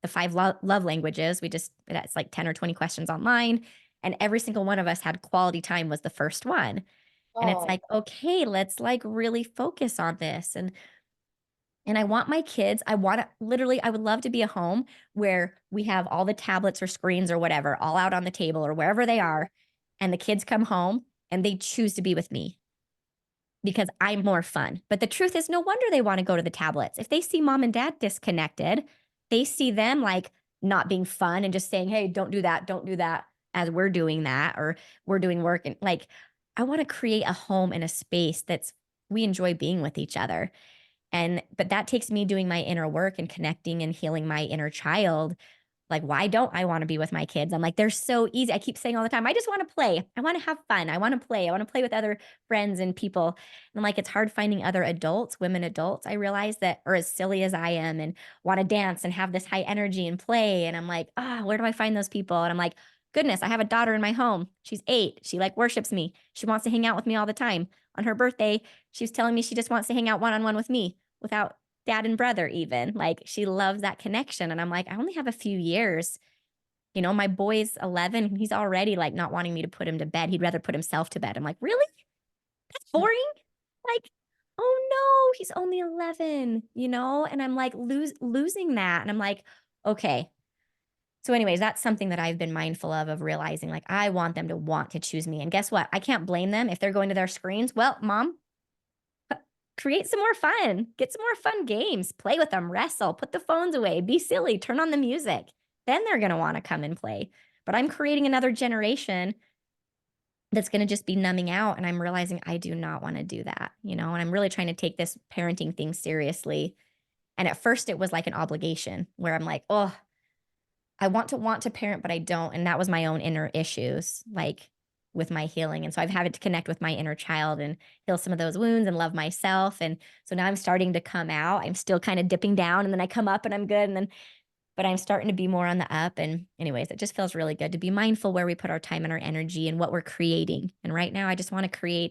five love languages. It's like 10 or 20 questions online. And every single one of us had quality time was the first one. And it's Oh, like, okay, let's like really focus on this. And I want my kids, I would love to be a home where we have all the tablets or screens or whatever all out on the table or wherever they are. And the kids come home and they choose to be with me because I'm more fun. But the truth is, no wonder they want to go to the tablets. If they see mom and dad disconnected, they see them like not being fun and just saying, hey, don't do that as we're doing that or we're doing work. And like, I want to create a home and a space we enjoy being with each other. But that takes me doing my inner work and connecting and healing my inner child. Like, why don't I want to be with my kids? I'm like, they're so easy. I keep saying all the time, I just want to play. I want to have fun. I want to play. I want to play with other friends and people. And I'm like, it's hard finding other adults, women adults. I realize that are as silly as I am and want to dance and have this high energy and play. And I'm like, where do I find those people? And I'm like, goodness, I have a daughter in my home. She's 8. She like worships me. She wants to hang out with me all the time. On her birthday, she was telling me she just wants to hang out one-on-one with me without dad and brother even. Like she loves that connection. And I'm like, I only have a few years. My boy's 11. He's already like not wanting me to put him to bed. He'd rather put himself to bed. I'm like, really? That's boring? Like, oh no, he's only 11. And I'm like losing that. And I'm like, okay. So anyways, that's something that I've been mindful of realizing like I want them to want to choose me. And guess what? I can't blame them if they're going to their screens. Well, mom, create some more fun, get some more fun games, play with them, wrestle, put the phones away, be silly, turn on the music. Then they're going to want to come and play. But I'm creating another generation that's going to just be numbing out. And I'm realizing I do not want to do that, and I'm really trying to take this parenting thing seriously. And at first it was like an obligation where I'm like, oh, I want to parent, but I don't. And that was my own inner issues, like with my healing. And so I've had to connect with my inner child and heal some of those wounds and love myself. And so now I'm starting to come out. I'm still kind of dipping down and then I come up and I'm good. But I'm starting to be more on the up. And anyways, it just feels really good to be mindful where we put our time and our energy and what we're creating. And right now, I just want to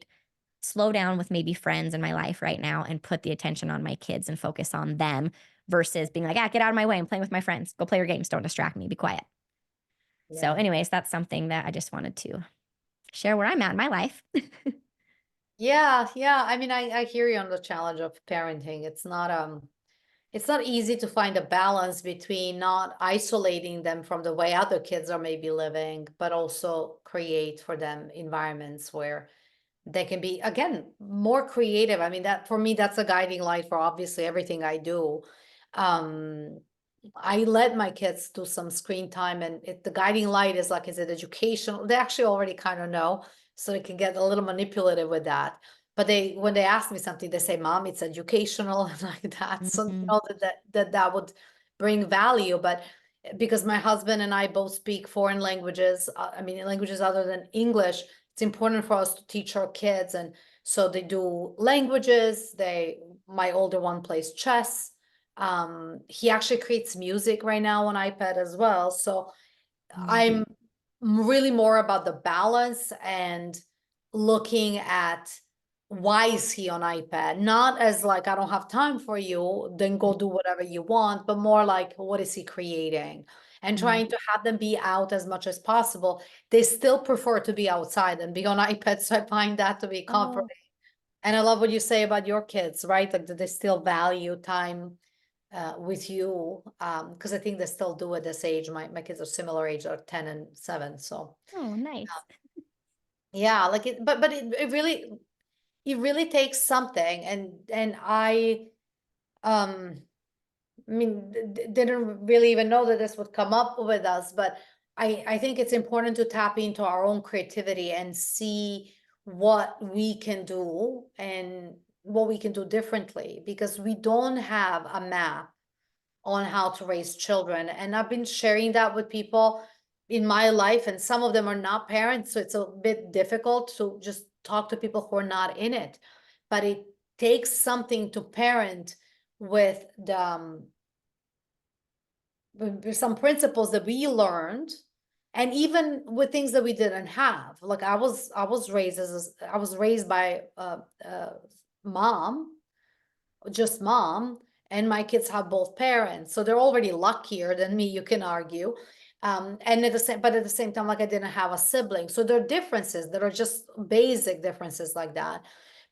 slow down with maybe friends in my life right now and put the attention on my kids and focus on them versus being like, get out of my way. I'm playing with my friends. Go play your games. Don't distract me. Be quiet. So, yeah. anyways, that's something that I just wanted to share where I'm at in my life. Yeah, yeah. I mean, I hear you on the challenge of parenting. it's not easy to find a balance between not isolating them from the way other kids are maybe living, but also create for them environments where they can be, again, more creative. I mean, that for me, that's a guiding light for obviously everything I do. Um, I let my kids do some screen time, and the guiding light is like, is it educational? They actually already kind of know, so they can get a little manipulative with that. But when they ask me something, they say, "Mom, it's educational," and like that. So they Mhm. know that would bring value. But because my husband and I both speak foreign languages, I mean languages other than English, it's important for us to teach our kids, and so they do languages. My older one plays chess. He actually creates music right now on iPad as well. So Mm. I'm really more about the balance and looking at why is he on iPad? Not as like, I don't have time for you, then go do whatever you want, but more like, what is he creating? And Mm. trying to have them be out as much as possible. They still prefer to be outside and be on iPad. So I find that to be comforting. Oh, And I love what you say about your kids, right? Like, that they still value time with you, because I think they still do at this age. My kids are similar age, are 10 and 7. So oh, nice. yeah, like but it really takes something. And um I mean, didn't really even know that this would come up with us, but I think it's important to tap into our own creativity and see what we can do and what we can do differently, because we don't have a map on how to raise children. And I've been sharing that with people in my life, and some of them are not parents, so it's a bit difficult to just talk to people who are not in it. But it takes something to parent with with some principles that we learned, and even with things that we didn't have. Like I was raised I was raised by mom, just mom, and my kids have both parents, so they're already luckier than me, you can argue. And at the same time, like, I didn't have a sibling, so there are differences that are just basic differences like that.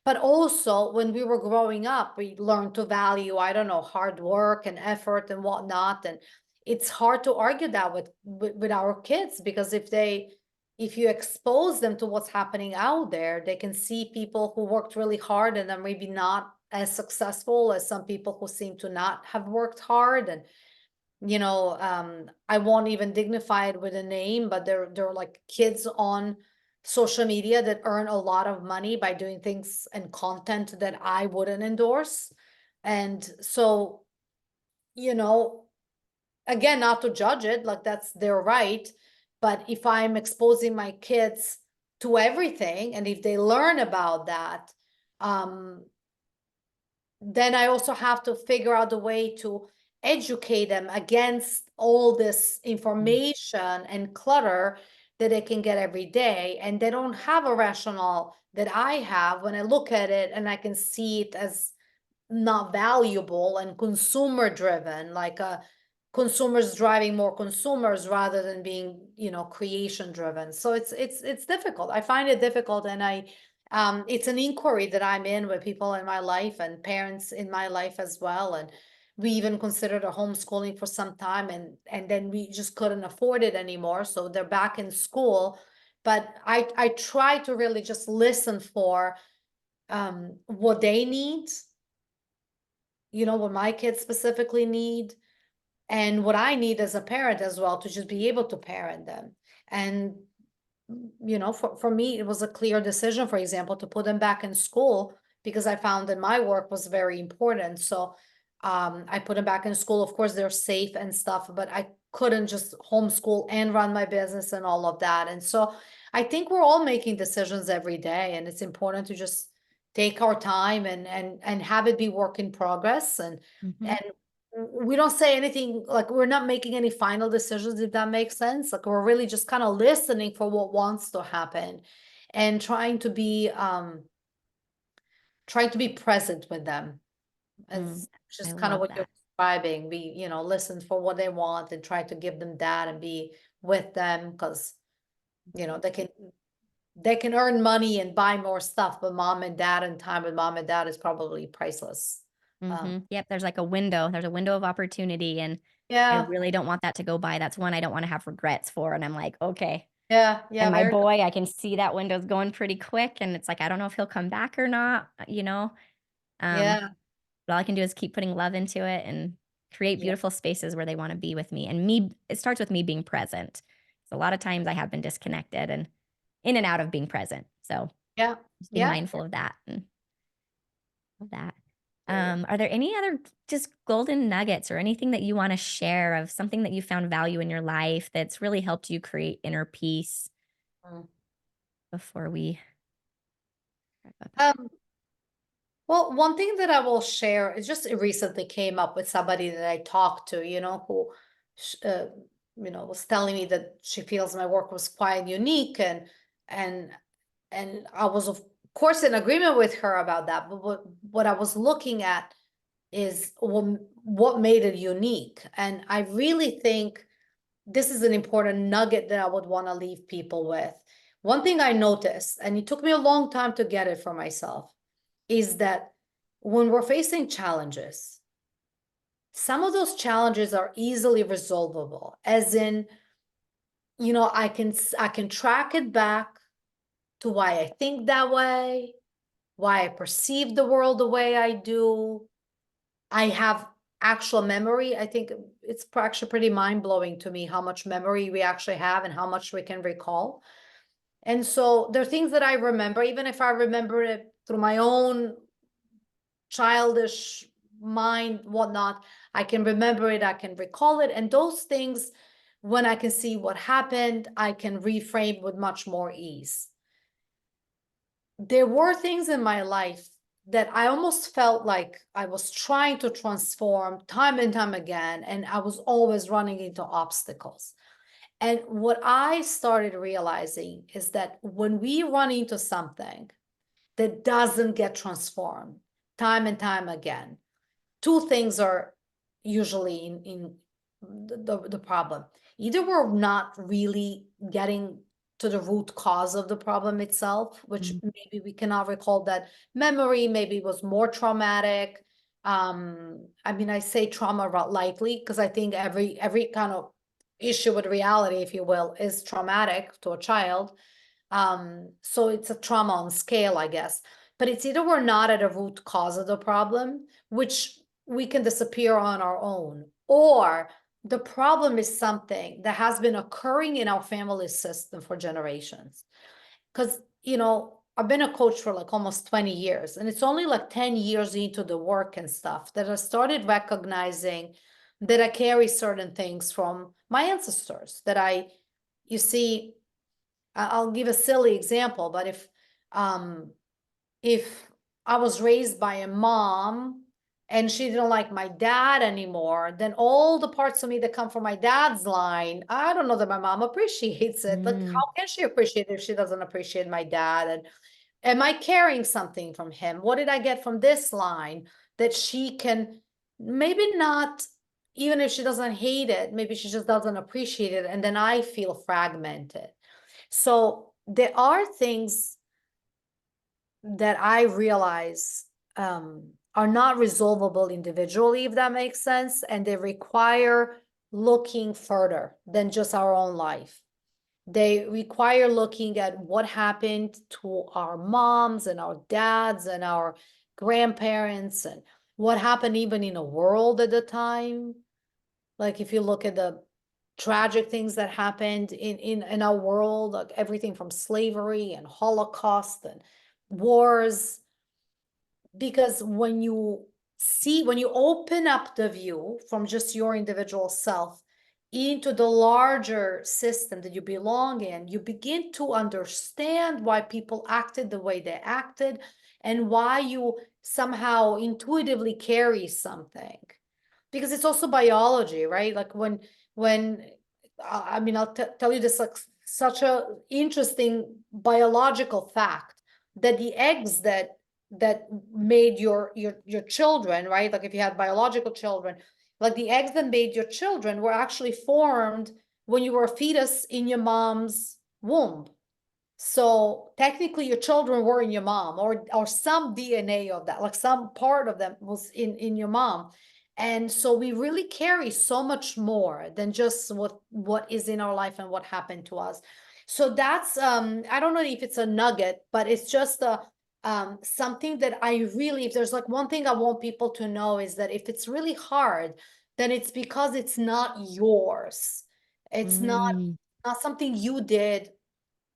But also, when we were growing up, we learned to value, I don't know, hard work and effort and whatnot. And it's hard to argue that with our kids, because if you expose them to what's happening out there, they can see people who worked really hard and are maybe not as successful as some people who seem to not have worked hard. And I won't even dignify it with a name, but there are like kids on social media that earn a lot of money by doing things and content that I wouldn't endorse. And so, you know, again, not to judge it, like, that's their right. But if I'm exposing my kids to everything, and if they learn about that, um, then I also have to figure out a way to educate them against all this Mm. information and clutter that they can get every day. And they don't have a rationale that I have when I look at it, and I can see it as not valuable and consumer driven, like consumers driving more consumers rather than being, creation driven. So it's difficult. I find it difficult, and it's an inquiry that I'm in with people in my life and parents in my life as well. And we even considered a homeschooling for some time, and then we just couldn't afford it anymore, so they're back in school. But I try to really just listen for what they need, what my kids specifically need, and what I need as a parent as well, to just be able to parent them. And for me, it was a clear decision, for example, to put them back in school, because I found that my work was very important. So I put them back in school. Of course, they're safe and stuff, but I couldn't just homeschool and run my business and all of that. And so I think we're all making decisions every day, and it's important to just take our time and have it be work in progress. And Mhm. we don't say anything, like, we're not making any final decisions, if that makes sense. Like, we're really just kind of listening for what wants to happen, and trying to be present with them. Mm. It's I just kind of love what you're that. describing. We, listen for what they want and try to give them that and be with them, because they can earn money and buy more stuff, but mom and dad, and time with mom and dad is probably priceless. Yep, there's like a window. There's a window of opportunity, and I Yeah, really don't want that to go by. That's one I don't wanna have regrets for, and I'm like, "Okay." yeah, And my very good. boy, I can see that window's going pretty quick, and it's like, I don't know if he'll come back or not, you know? Um, Yeah, but all I can do is keep putting love into it and create yeah, beautiful spaces where they wanna be with me, and me it starts with me being present. So a lot of times I have been disconnected and in and out of being present, so yeah, just being yeah. mindful of that and of that. Great. Are there any other just golden nuggets or anything that you wanna share of something that you found value in your life that's really helped you create inner peace Mm. before we wrap up? Um, well, one thing that I will share is just it recently came up with somebody that I talked to, who, sh- uh, was telling me that she feels my work was quite unique, and and I was of course in agreement with her about that. But what I was looking at is what made it unique, and I really think this is an important nugget that I would want to leave people with. One thing I noticed, and it took me a long time to get it for myself, is that when we're facing challenges, some of those challenges are easily resolvable, as in, I can track it back to why I think that way, why I perceive the world the way I do. I have actual memory. I think it's actually pretty mind-blowing to me how much memory we actually have and how much we can recall. And so there are things that I remember, even if I remember it through my own childish mind, whatnot, I can remember it, I can recall it. And those things, when I can see what happened, I can reframe with much more ease. There were things in my life that I almost felt like I was trying to transform time and time again, and I was always running into obstacles. And what I started realizing is that when we run into something that doesn't get transformed time and time again, two things are usually in the problem. Either we're not really getting to the root cause of the problem itself, which Mm, maybe we cannot recall that memory, maybe was more traumatic. I mean, I say trauma lightly because I think every kind of issue with reality, if you will, is traumatic to a child. So it's a trauma on scale, I guess. But it's either we're not at a root cause of the problem, which we can disappear on our own, or the problem is something that has been occurring in our family system for generations. Because, I've been a coach for like almost 20 years, and it's only like 10 years into the work and stuff that I started recognizing that I carry certain things from my ancestors that you see, I'll give a silly example, but if I was raised by a mom and she didn't like my dad anymore, then all the parts of me that come from my dad's line, I don't know that my mom appreciates it. Like, mm, how can she appreciate it if she doesn't appreciate my dad? And am I carrying something from him? What did I get from this line that she can maybe not, even if she doesn't hate it, maybe she just doesn't appreciate it. And then I feel fragmented. So there are things that I realize are not resolvable individually, if that makes sense, and they require looking further than just our own life. They require looking at what happened to our moms and our dads and our grandparents and what happened even in the world at the time. Like if you look at the tragic things that happened in our world, like everything from slavery and Holocaust and wars, because when you open up the view from just your individual self into the larger system that you belong in, you begin to understand why people acted the way they acted and why you somehow intuitively carry something, because it's also biology, right? Like when I mean, I'll tell you this, like such a interesting biological fact, that the eggs that made your children, right? Like if you had biological children, like the eggs that made your children were actually formed when you were a fetus in your mom's womb. So technically your children were in your mom, or some DNA of that, like some part of them was in your mom. And so we really carry so much more than just what is in our life and what happened to us. So that's I don't know if it's a nugget, but it's just a something that I really, if there's like one thing I want people to know, is that if it's really hard, then it's because it's not yours. It's Mm, not something you did.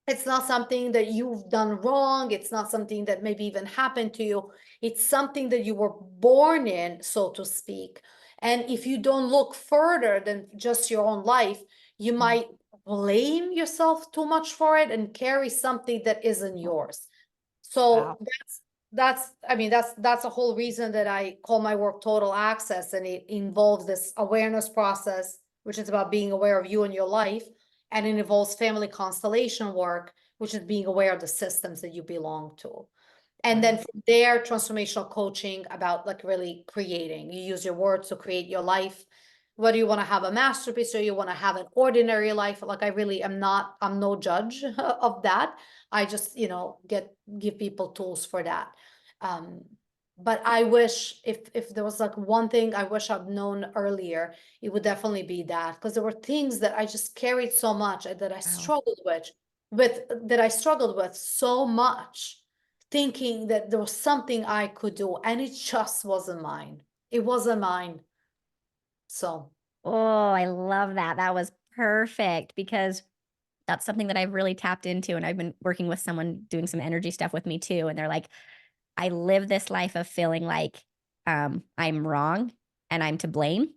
It's not something that you've done wrong. It's not something that maybe even happened to you. It's something that you were born in, so to speak. And if you don't look further than just your own life, you mm. might blame yourself too much for it and carry something that isn't yours. Wow. So that's I mean that's a whole reason that I call my work total access, and it involves this awareness process, which is about being aware of you and your life, and it involves family constellation work, which is being aware of the systems that you belong to. And then Wow. from there, transformational coaching about like really creating. You use your words to create your life. Whether you want to have a masterpiece or you want to have an ordinary life, like I really am not, I'm no judge of that. I just, give people tools for that. Um, but I wish, if there was like one thing I wish I'd known earlier, it would definitely be that, because there were things that I just carried so much and that I Wow. struggled with so much, thinking that there was something I could do, and it just wasn't mine. It wasn't mine. So Oh, I love that. That was perfect because that's something that I've really tapped into. And I've been working with someone doing some energy stuff with me too. And they're like, I live this life of feeling like I'm wrong and I'm to blame.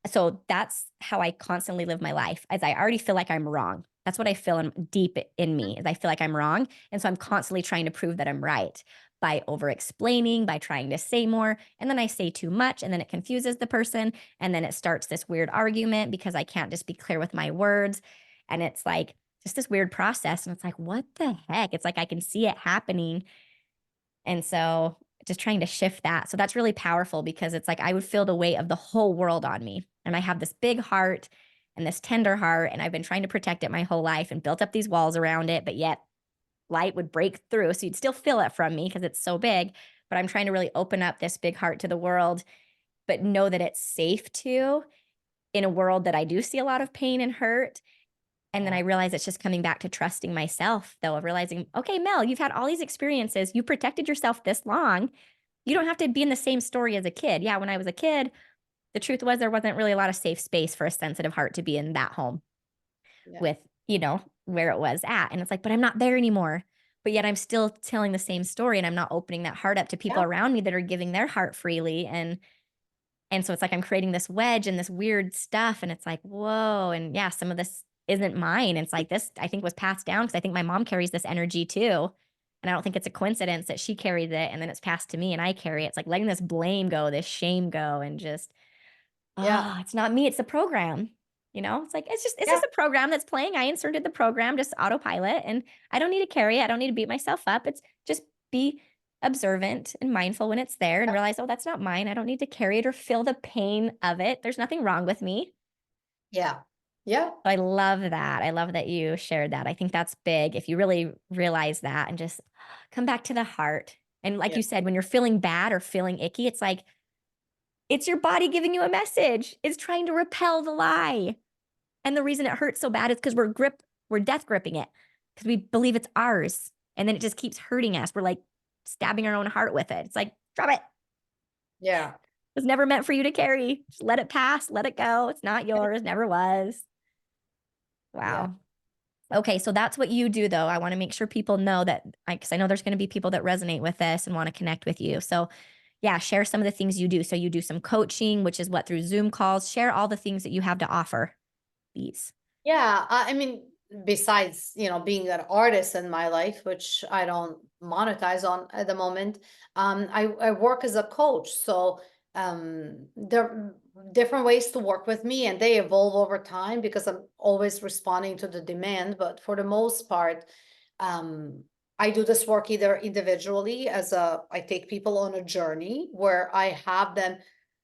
So that's how I constantly live my life, as I already feel like I'm wrong. That's what I feel deep in me, is I feel like I'm wrong. And so I'm constantly trying to prove that I'm right by over explaining, by trying to say more. And then I say too much and then it confuses the person. And then it starts this weird argument because I can't just be clear with my words. And it's like just this weird process. And it's like, what the heck? It's like I can see it happening, and so just trying to shift that. So that's really powerful because it's like I would feel the weight of the whole world on me. And I have this big heart and this tender heart, and I've been trying to protect it my whole life and built up these walls around it. But yet light would break through. So you'd still feel it from me because it's so big. But I'm trying to really open up this big heart to the world, but know that it's safe to, in a world that I do see a lot of pain and hurt. And then I yeah, realize it's just coming back to trusting myself, though, of realizing, okay, Mel, you've had all these experiences. You protected yourself this long. You don't have to be in the same story as a kid. Yeah, when I was a kid, the truth was there wasn't really a lot of safe space for a sensitive heart to be in that home yeah, with, where it was at. And it's like, but I'm not there anymore. But yet I'm still telling the same story and I'm not opening that heart up to people yeah, around me that are giving their heart freely. And so it's like I'm creating this wedge and this weird stuff. And it's like, whoa. And yeah, some of this isn't mine. It's like this, I think, was passed down because I think my mom carries this energy too. And I don't think it's a coincidence that she carries it and then it's passed to me and I carry it. It's like letting this blame go, this shame go, and just, yeah, it's not me, it's the program. It's like, it's yeah, just a program that's playing. I inserted the program, just autopilot, and I don't need to carry it. I don't need to beat myself up. It's just be observant and mindful when it's there and realize, oh, that's not mine. I don't need to carry it or feel the pain of it. There's nothing wrong with me. yeah, yeah, So I love that. I love that you shared that. I think that's big. If you really realize that and just come back to the heart. And like yeah, you said, when you're feeling bad or feeling icky, it's like it's your body giving you a message. It's trying to repel the lie. And the reason it hurts so bad is because we're death gripping it because we believe it's ours. And then it just keeps hurting us. We're like stabbing our own heart with it. It's like, drop it. yeah, It's never meant for you to carry. Just let it pass, let it go. It's not yours, never was. yeah. Wow. Okay, so that's what you do, though. I want to make sure people know that, because I know there's going to be people that resonate with this and want to connect with you. So, yeah, share some of the things you do. So, you do some coaching, which is what, through Zoom calls. Share all the things that you have to offer these. Yeah, I mean, besides, being an artist in my life, which I don't monetize on at the moment, I work as a coach. So there are different ways to work with me, and they evolve over time because I'm always responding to the demand. But for the most part, um, I do this work either individually I take people on a journey where I have them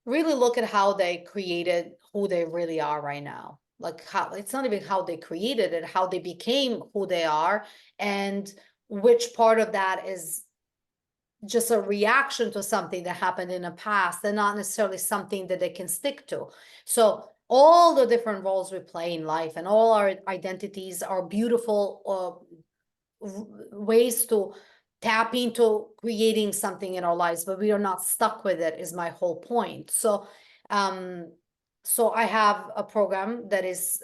really look at how they created who they really are right now. like how it's not even how they created it, how they became who they are, and which part of that is just a reaction to something that happened in the past and not necessarily something that they can stick to. So all the different roles we play in life and all our identities are beautiful ways to tap into creating something in our lives, but we are not stuck with it, is my whole point. So so I have a program that is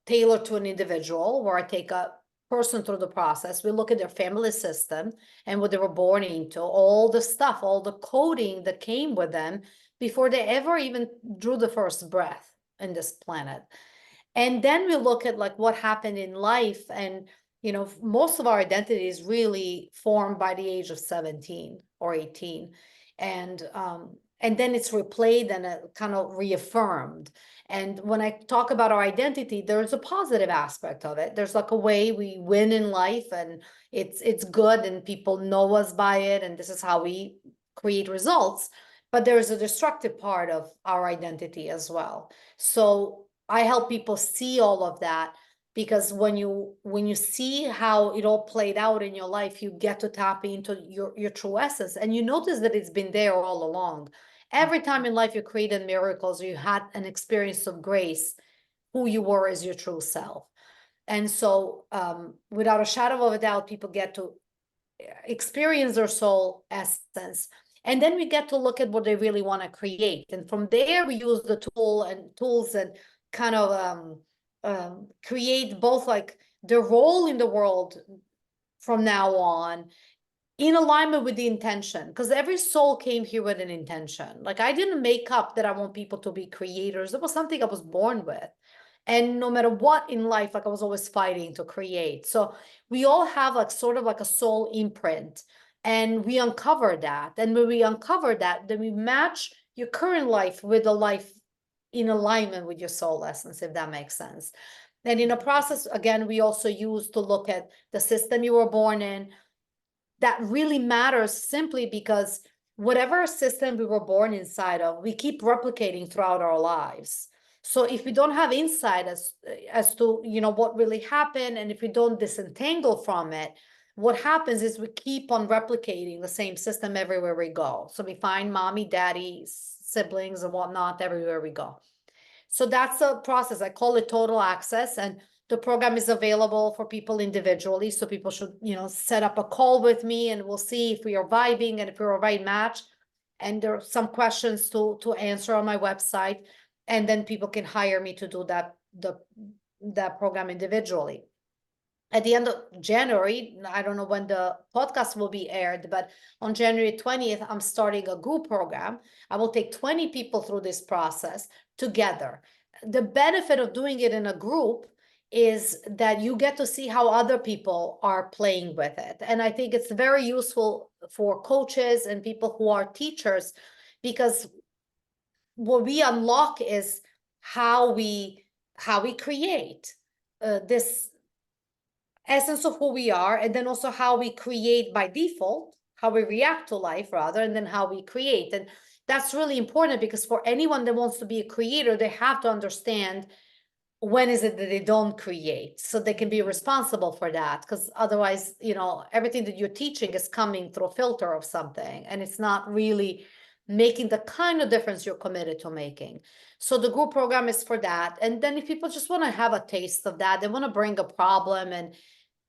tailored to an individual, where I take a person through the process. We look at their family system and what they were born into, all the stuff, all the coding that came with them before they ever even drew the first breath in this planet. And then we look at like what happened in life, and you know, most of our identity is really formed by the age of 17 or 18, and then it's replayed and kind of reaffirmed. And when I talk about our identity, there's a positive aspect of it. There's like a way we win in life, and it's good, and people know us by it, and this is how we create results. But there's a destructive part of our identity as well. So I help people see all of that, because when you see how it all played out in your life, you get to tap into your true essence, and you notice that it's been there all along. Every time in life you created miracles, you had an experience of grace, who you were is your true self. And so without a shadow of a doubt, people get to experience their soul essence. And then we get to look at what they really want to create. And from there, we use the tools and kind of create both like their role in the world from now on, in alignment with the intention, because every soul came here with an intention. Like, I didn't make up that I want people to be creators. It was something I was born with. And no matter what in life, like I was always fighting to create. So we all have like sort of like a soul imprint, and we uncover that. And when we uncover that, then we match your current life with a life in alignment with your soul essence, if that makes sense. And in a process, again, we also use to look at the system you were born in. That really matters, simply because whatever system we were born inside of, we keep replicating throughout our lives. So if we don't have insight as to, you know, what really happened, and if we don't disentangle from it, what happens is we keep on replicating the same system everywhere we go. So we find mommy, daddy, siblings, and whatnot everywhere we go. So that's a process. I call it total access, and the program is available for people individually. So people should, you know, set up a call with me, and we'll see if we are vibing and if we're a right match. And there are some questions to answer on my website, and then people can hire me to do that program individually. At the end of January, I don't know when the podcast will be aired, but on January 20th, I'm starting a group program. I will take 20 people through this process together. The benefit of doing it in a group is that you get to see how other people are playing with it. And I think it's very useful for coaches and people who are teachers, because what we unlock is how we create this essence of who we are, and then also how we create by default, how we react to life rather, and then how we create. And that's really important, because for anyone that wants to be a creator, they have to understand when is it that they don't create, so they can be responsible for that. Because otherwise, you know, everything that you're teaching is coming through a filter of something, and it's not really making the kind of difference you're committed to making. So the group program is for that. And then if people just want to have a taste of that, they want to bring a problem and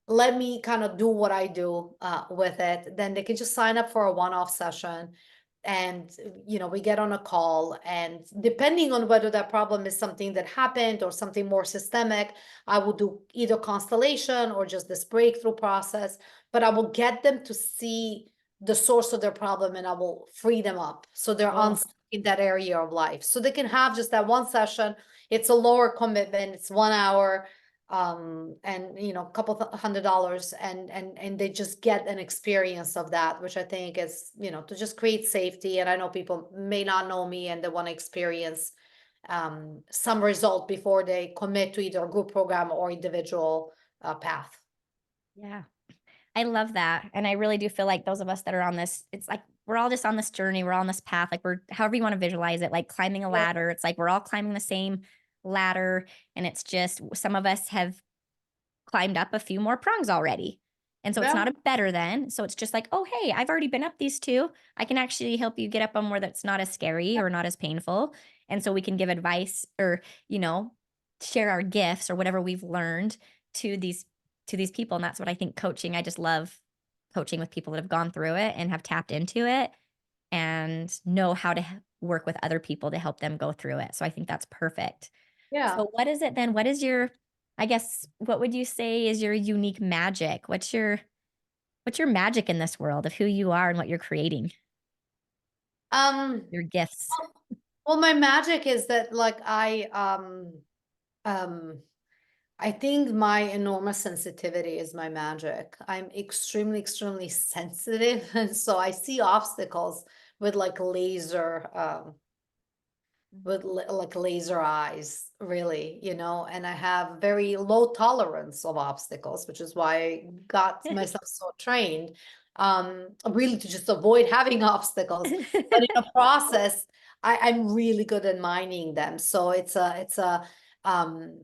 let me kind of do what I do with it, then they can just sign up for a one-off session. And, you know, we get on a call, and depending on whether that problem is something that happened or something more systemic, I will do either constellation or just this breakthrough process, but I will get them to see the source of their problem, and I will free them up. So they're unstuck in that area of life. So they can have just that one session. It's a lower commitment. It's 1 hour. And you know, a couple $100, and they just get an experience of that, which I think is, you know, to just create safety. And I know people may not know me, and they want to experience some result before they commit to either a group program or individual path. Yeah. I love that. And I really do feel like those of us that are on this, it's like we're all just on this journey. We're all on this path. Like we're, however you want to visualize it, like climbing a ladder. It's like we're all climbing the same ladder, and it's just some of us have climbed up a few more prongs already. And so it's Yeah, not a better than. So it's just like, oh, hey, I've already been up these two. I can actually help you get up on more that's not as scary or not as painful. And so we can give advice or, you know, share our gifts or whatever we've learned to these people. And that's what I think coaching. I just love coaching with people that have gone through it and have tapped into it and know how to work with other people to help them go through it. So I think that's perfect. yeah. So what is it then? What is your I guess what would you say is your unique magic? What's your magic in this world of who you are and what you're creating? Um, Your gifts. well, my magic is that like um I think my enormous sensitivity is my magic. I'm extremely, extremely sensitive. And so I see obstacles with like laser, like laser eyes, really, and I have very low tolerance of obstacles, which is why I got myself so trained, really to just avoid having obstacles. But in a process, I'm really good at mining them. So um,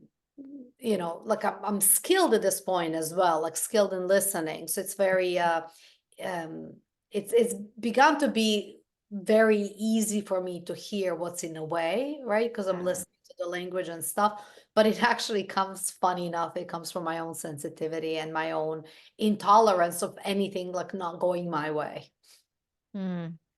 like I'm skilled at this point as well, like skilled in listening. So it's very, um, it's begun to be very easy for me to hear what's in a way, right? Because I'm Yeah. listening to the language and stuff. But it actually comes, funny enough, it comes from my own sensitivity and my own intolerance of anything like not going my way.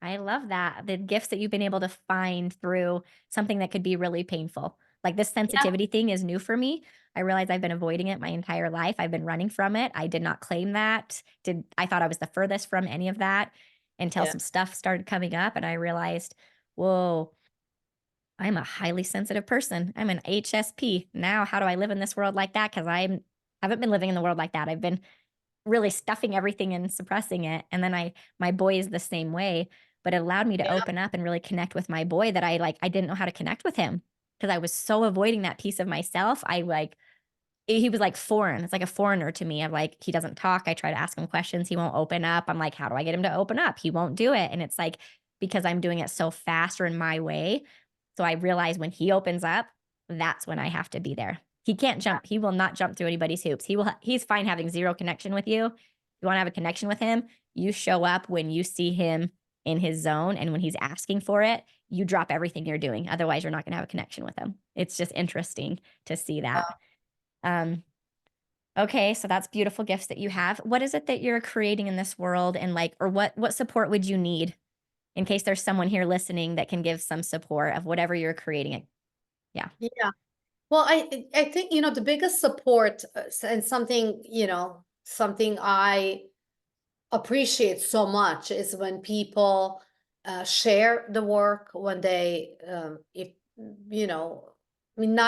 I love that. The gifts that you've been able to find through something that could be really painful. Like this Yeah, sensitivity thing is new for me. I realize I've been avoiding it my entire life. I've been running from it. I did not claim that. Did I thought I was the furthest from any of that until yeah, some stuff started coming up and I realized, whoa, I'm a highly sensitive person. I'm an HSP. Now, how do I live in this world like that? Because I haven't been living in the world like that. I've been really stuffing everything and suppressing it. And then my boy is the same way, but it allowed me to yeah, open up and really connect with my boy that I didn't know how to connect with him because I was so avoiding that piece of myself. He was like foreign. It's like a foreigner to me. I'm like, he doesn't talk. I try to ask him questions. He won't open up. I'm like, how do I get him to open up? He won't do it. And it's like, because I'm doing it so fast or in my way. So I realize when he opens up, that's when I have to be there. He can't jump. He will not jump through anybody's hoops. He's fine having zero connection with you. You want to have a connection with him, you show up when you see him in his zone and when he's asking for it, you drop everything you're doing. Otherwise, you're not going to have a connection with him. It's just interesting to see that. Um, okay, so that's beautiful gifts that you have. What is it that you're creating in this world and like or what support would you need in case there's someone here listening that can give some support of whatever you're creating? Yeah. yeah. Well, I think, the biggest support, and something, something I appreciate so much is when people share the work, when they if I mean,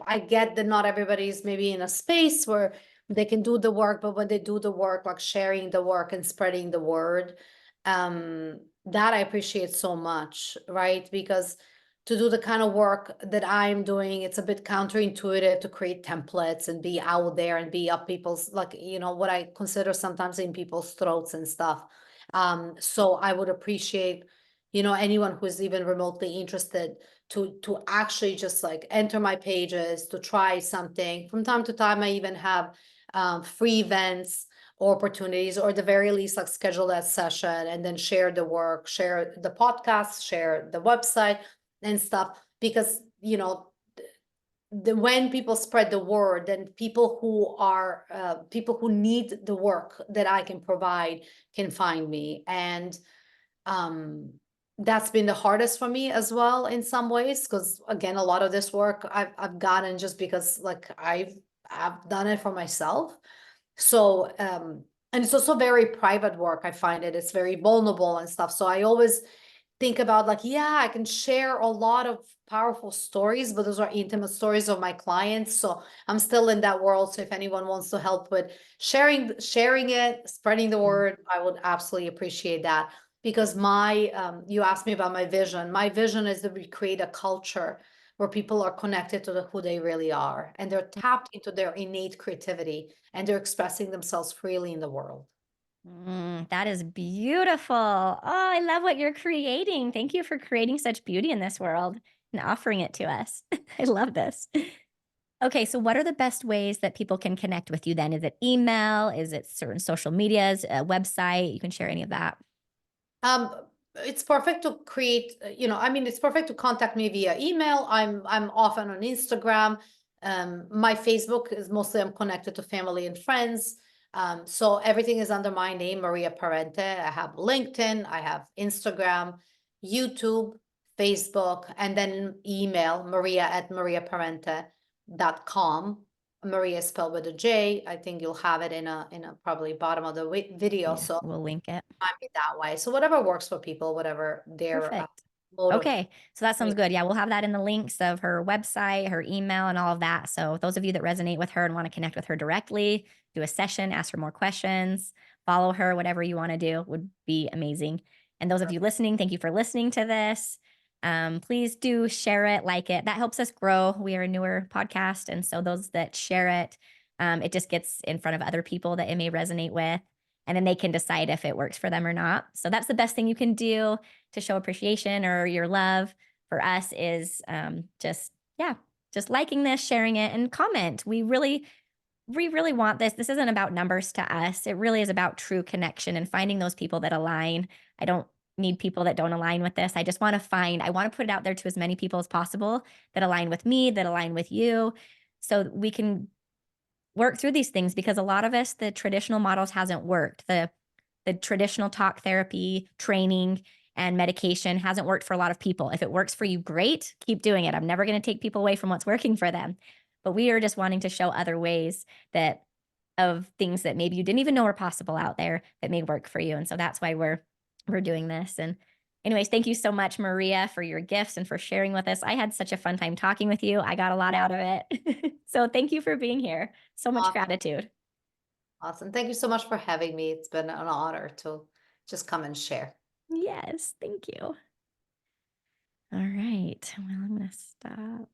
I get that not everybody's maybe in a space where they can do the work, but when they do the work, like sharing the work and spreading the word, that I appreciate so much, right? Because to do the kind of work that I'm doing, it's a bit counterintuitive to create templates and be out there and be up people's, like, what I consider sometimes in people's throats and stuff. So I would appreciate, anyone who's even remotely interested to actually just like enter my pages, to try something. From time to time, I even have free events or opportunities, or at the very least, like schedule that session and then share the work, share the podcast, share the website and stuff. Because when people spread the word, then people who need the work that I can provide can find me. And um that's been the hardest for me as well in some ways, because again, a lot of this work I've gotten just because like I've done it for myself. So and it's also very private work. I find it's very vulnerable and stuff. So I always think about like, yeah, I can share a lot of powerful stories, but those are intimate stories of my clients. So I'm still in that world. So if anyone wants to help with sharing it, spreading the Mm. word, I would absolutely appreciate that. Because you asked me about my vision. My vision is that we create a culture where people are connected to who they really are, and they're tapped into their innate creativity, and they're expressing themselves freely in the world. That is beautiful. Oh, I love what you're creating. Thank you for creating such beauty in this world. and offering it to us. I love this. Okay, so what are the best ways that people can connect with you then? Is it email? Is it certain social medias, a website? You can share any of that. It's perfect to create, I mean, it's perfect to contact me via email. I'm often on Instagram. My Facebook is mostly I'm connected to family and friends. So everything is under my name, Marija Parente. I have LinkedIn, I have Instagram, YouTube, Facebook, and then email maria@mariaparente.com. Maria is spelled with a J. I think you'll have it in a probably bottom of the video. Yeah, So we'll link it. find me that way. So whatever works for people, whatever their Perfect. mode of Okay, so that sounds good. Yeah, we'll have that in the links of her website, her email, and all of that. So those of you that resonate with her and want to connect with her directly, do a session, ask her more questions, follow her, whatever you want to do would be amazing. And those of you listening, thank you for listening to this. Please do share it, like it. That helps us grow. We are a newer podcast, and so those that share it, it just gets in front of other people that it may resonate with, and then they can decide if it works for them or not. So that's the best thing you can do to show appreciation or your love for us is just liking this, sharing it, and comment. We really want this. This isn't about numbers to us. It really is about true connection and finding those people that align. I don't need people that don't align with this. I want to put it out there to as many people as possible that align with me, that align with you, so we can work through these things, because a lot of us, the traditional models hasn't worked. The traditional talk therapy training and medication hasn't worked for a lot of people. If it works for you, great, keep doing it. I'm never going to take people away from what's working for them. But we are just wanting to show other ways that of things that maybe you didn't even know were possible out there that may work for you. And so that's why we're doing this. And anyways, thank you so much, Marija, for your gifts and for sharing with us. I had such a fun time talking with you. I got a lot out of it. So thank you for being here. So much awesome. gratitude. Awesome. Thank you so much for having me. It's been an honor to just come and share. Yes, thank you. All right. Well, I'm going to stop.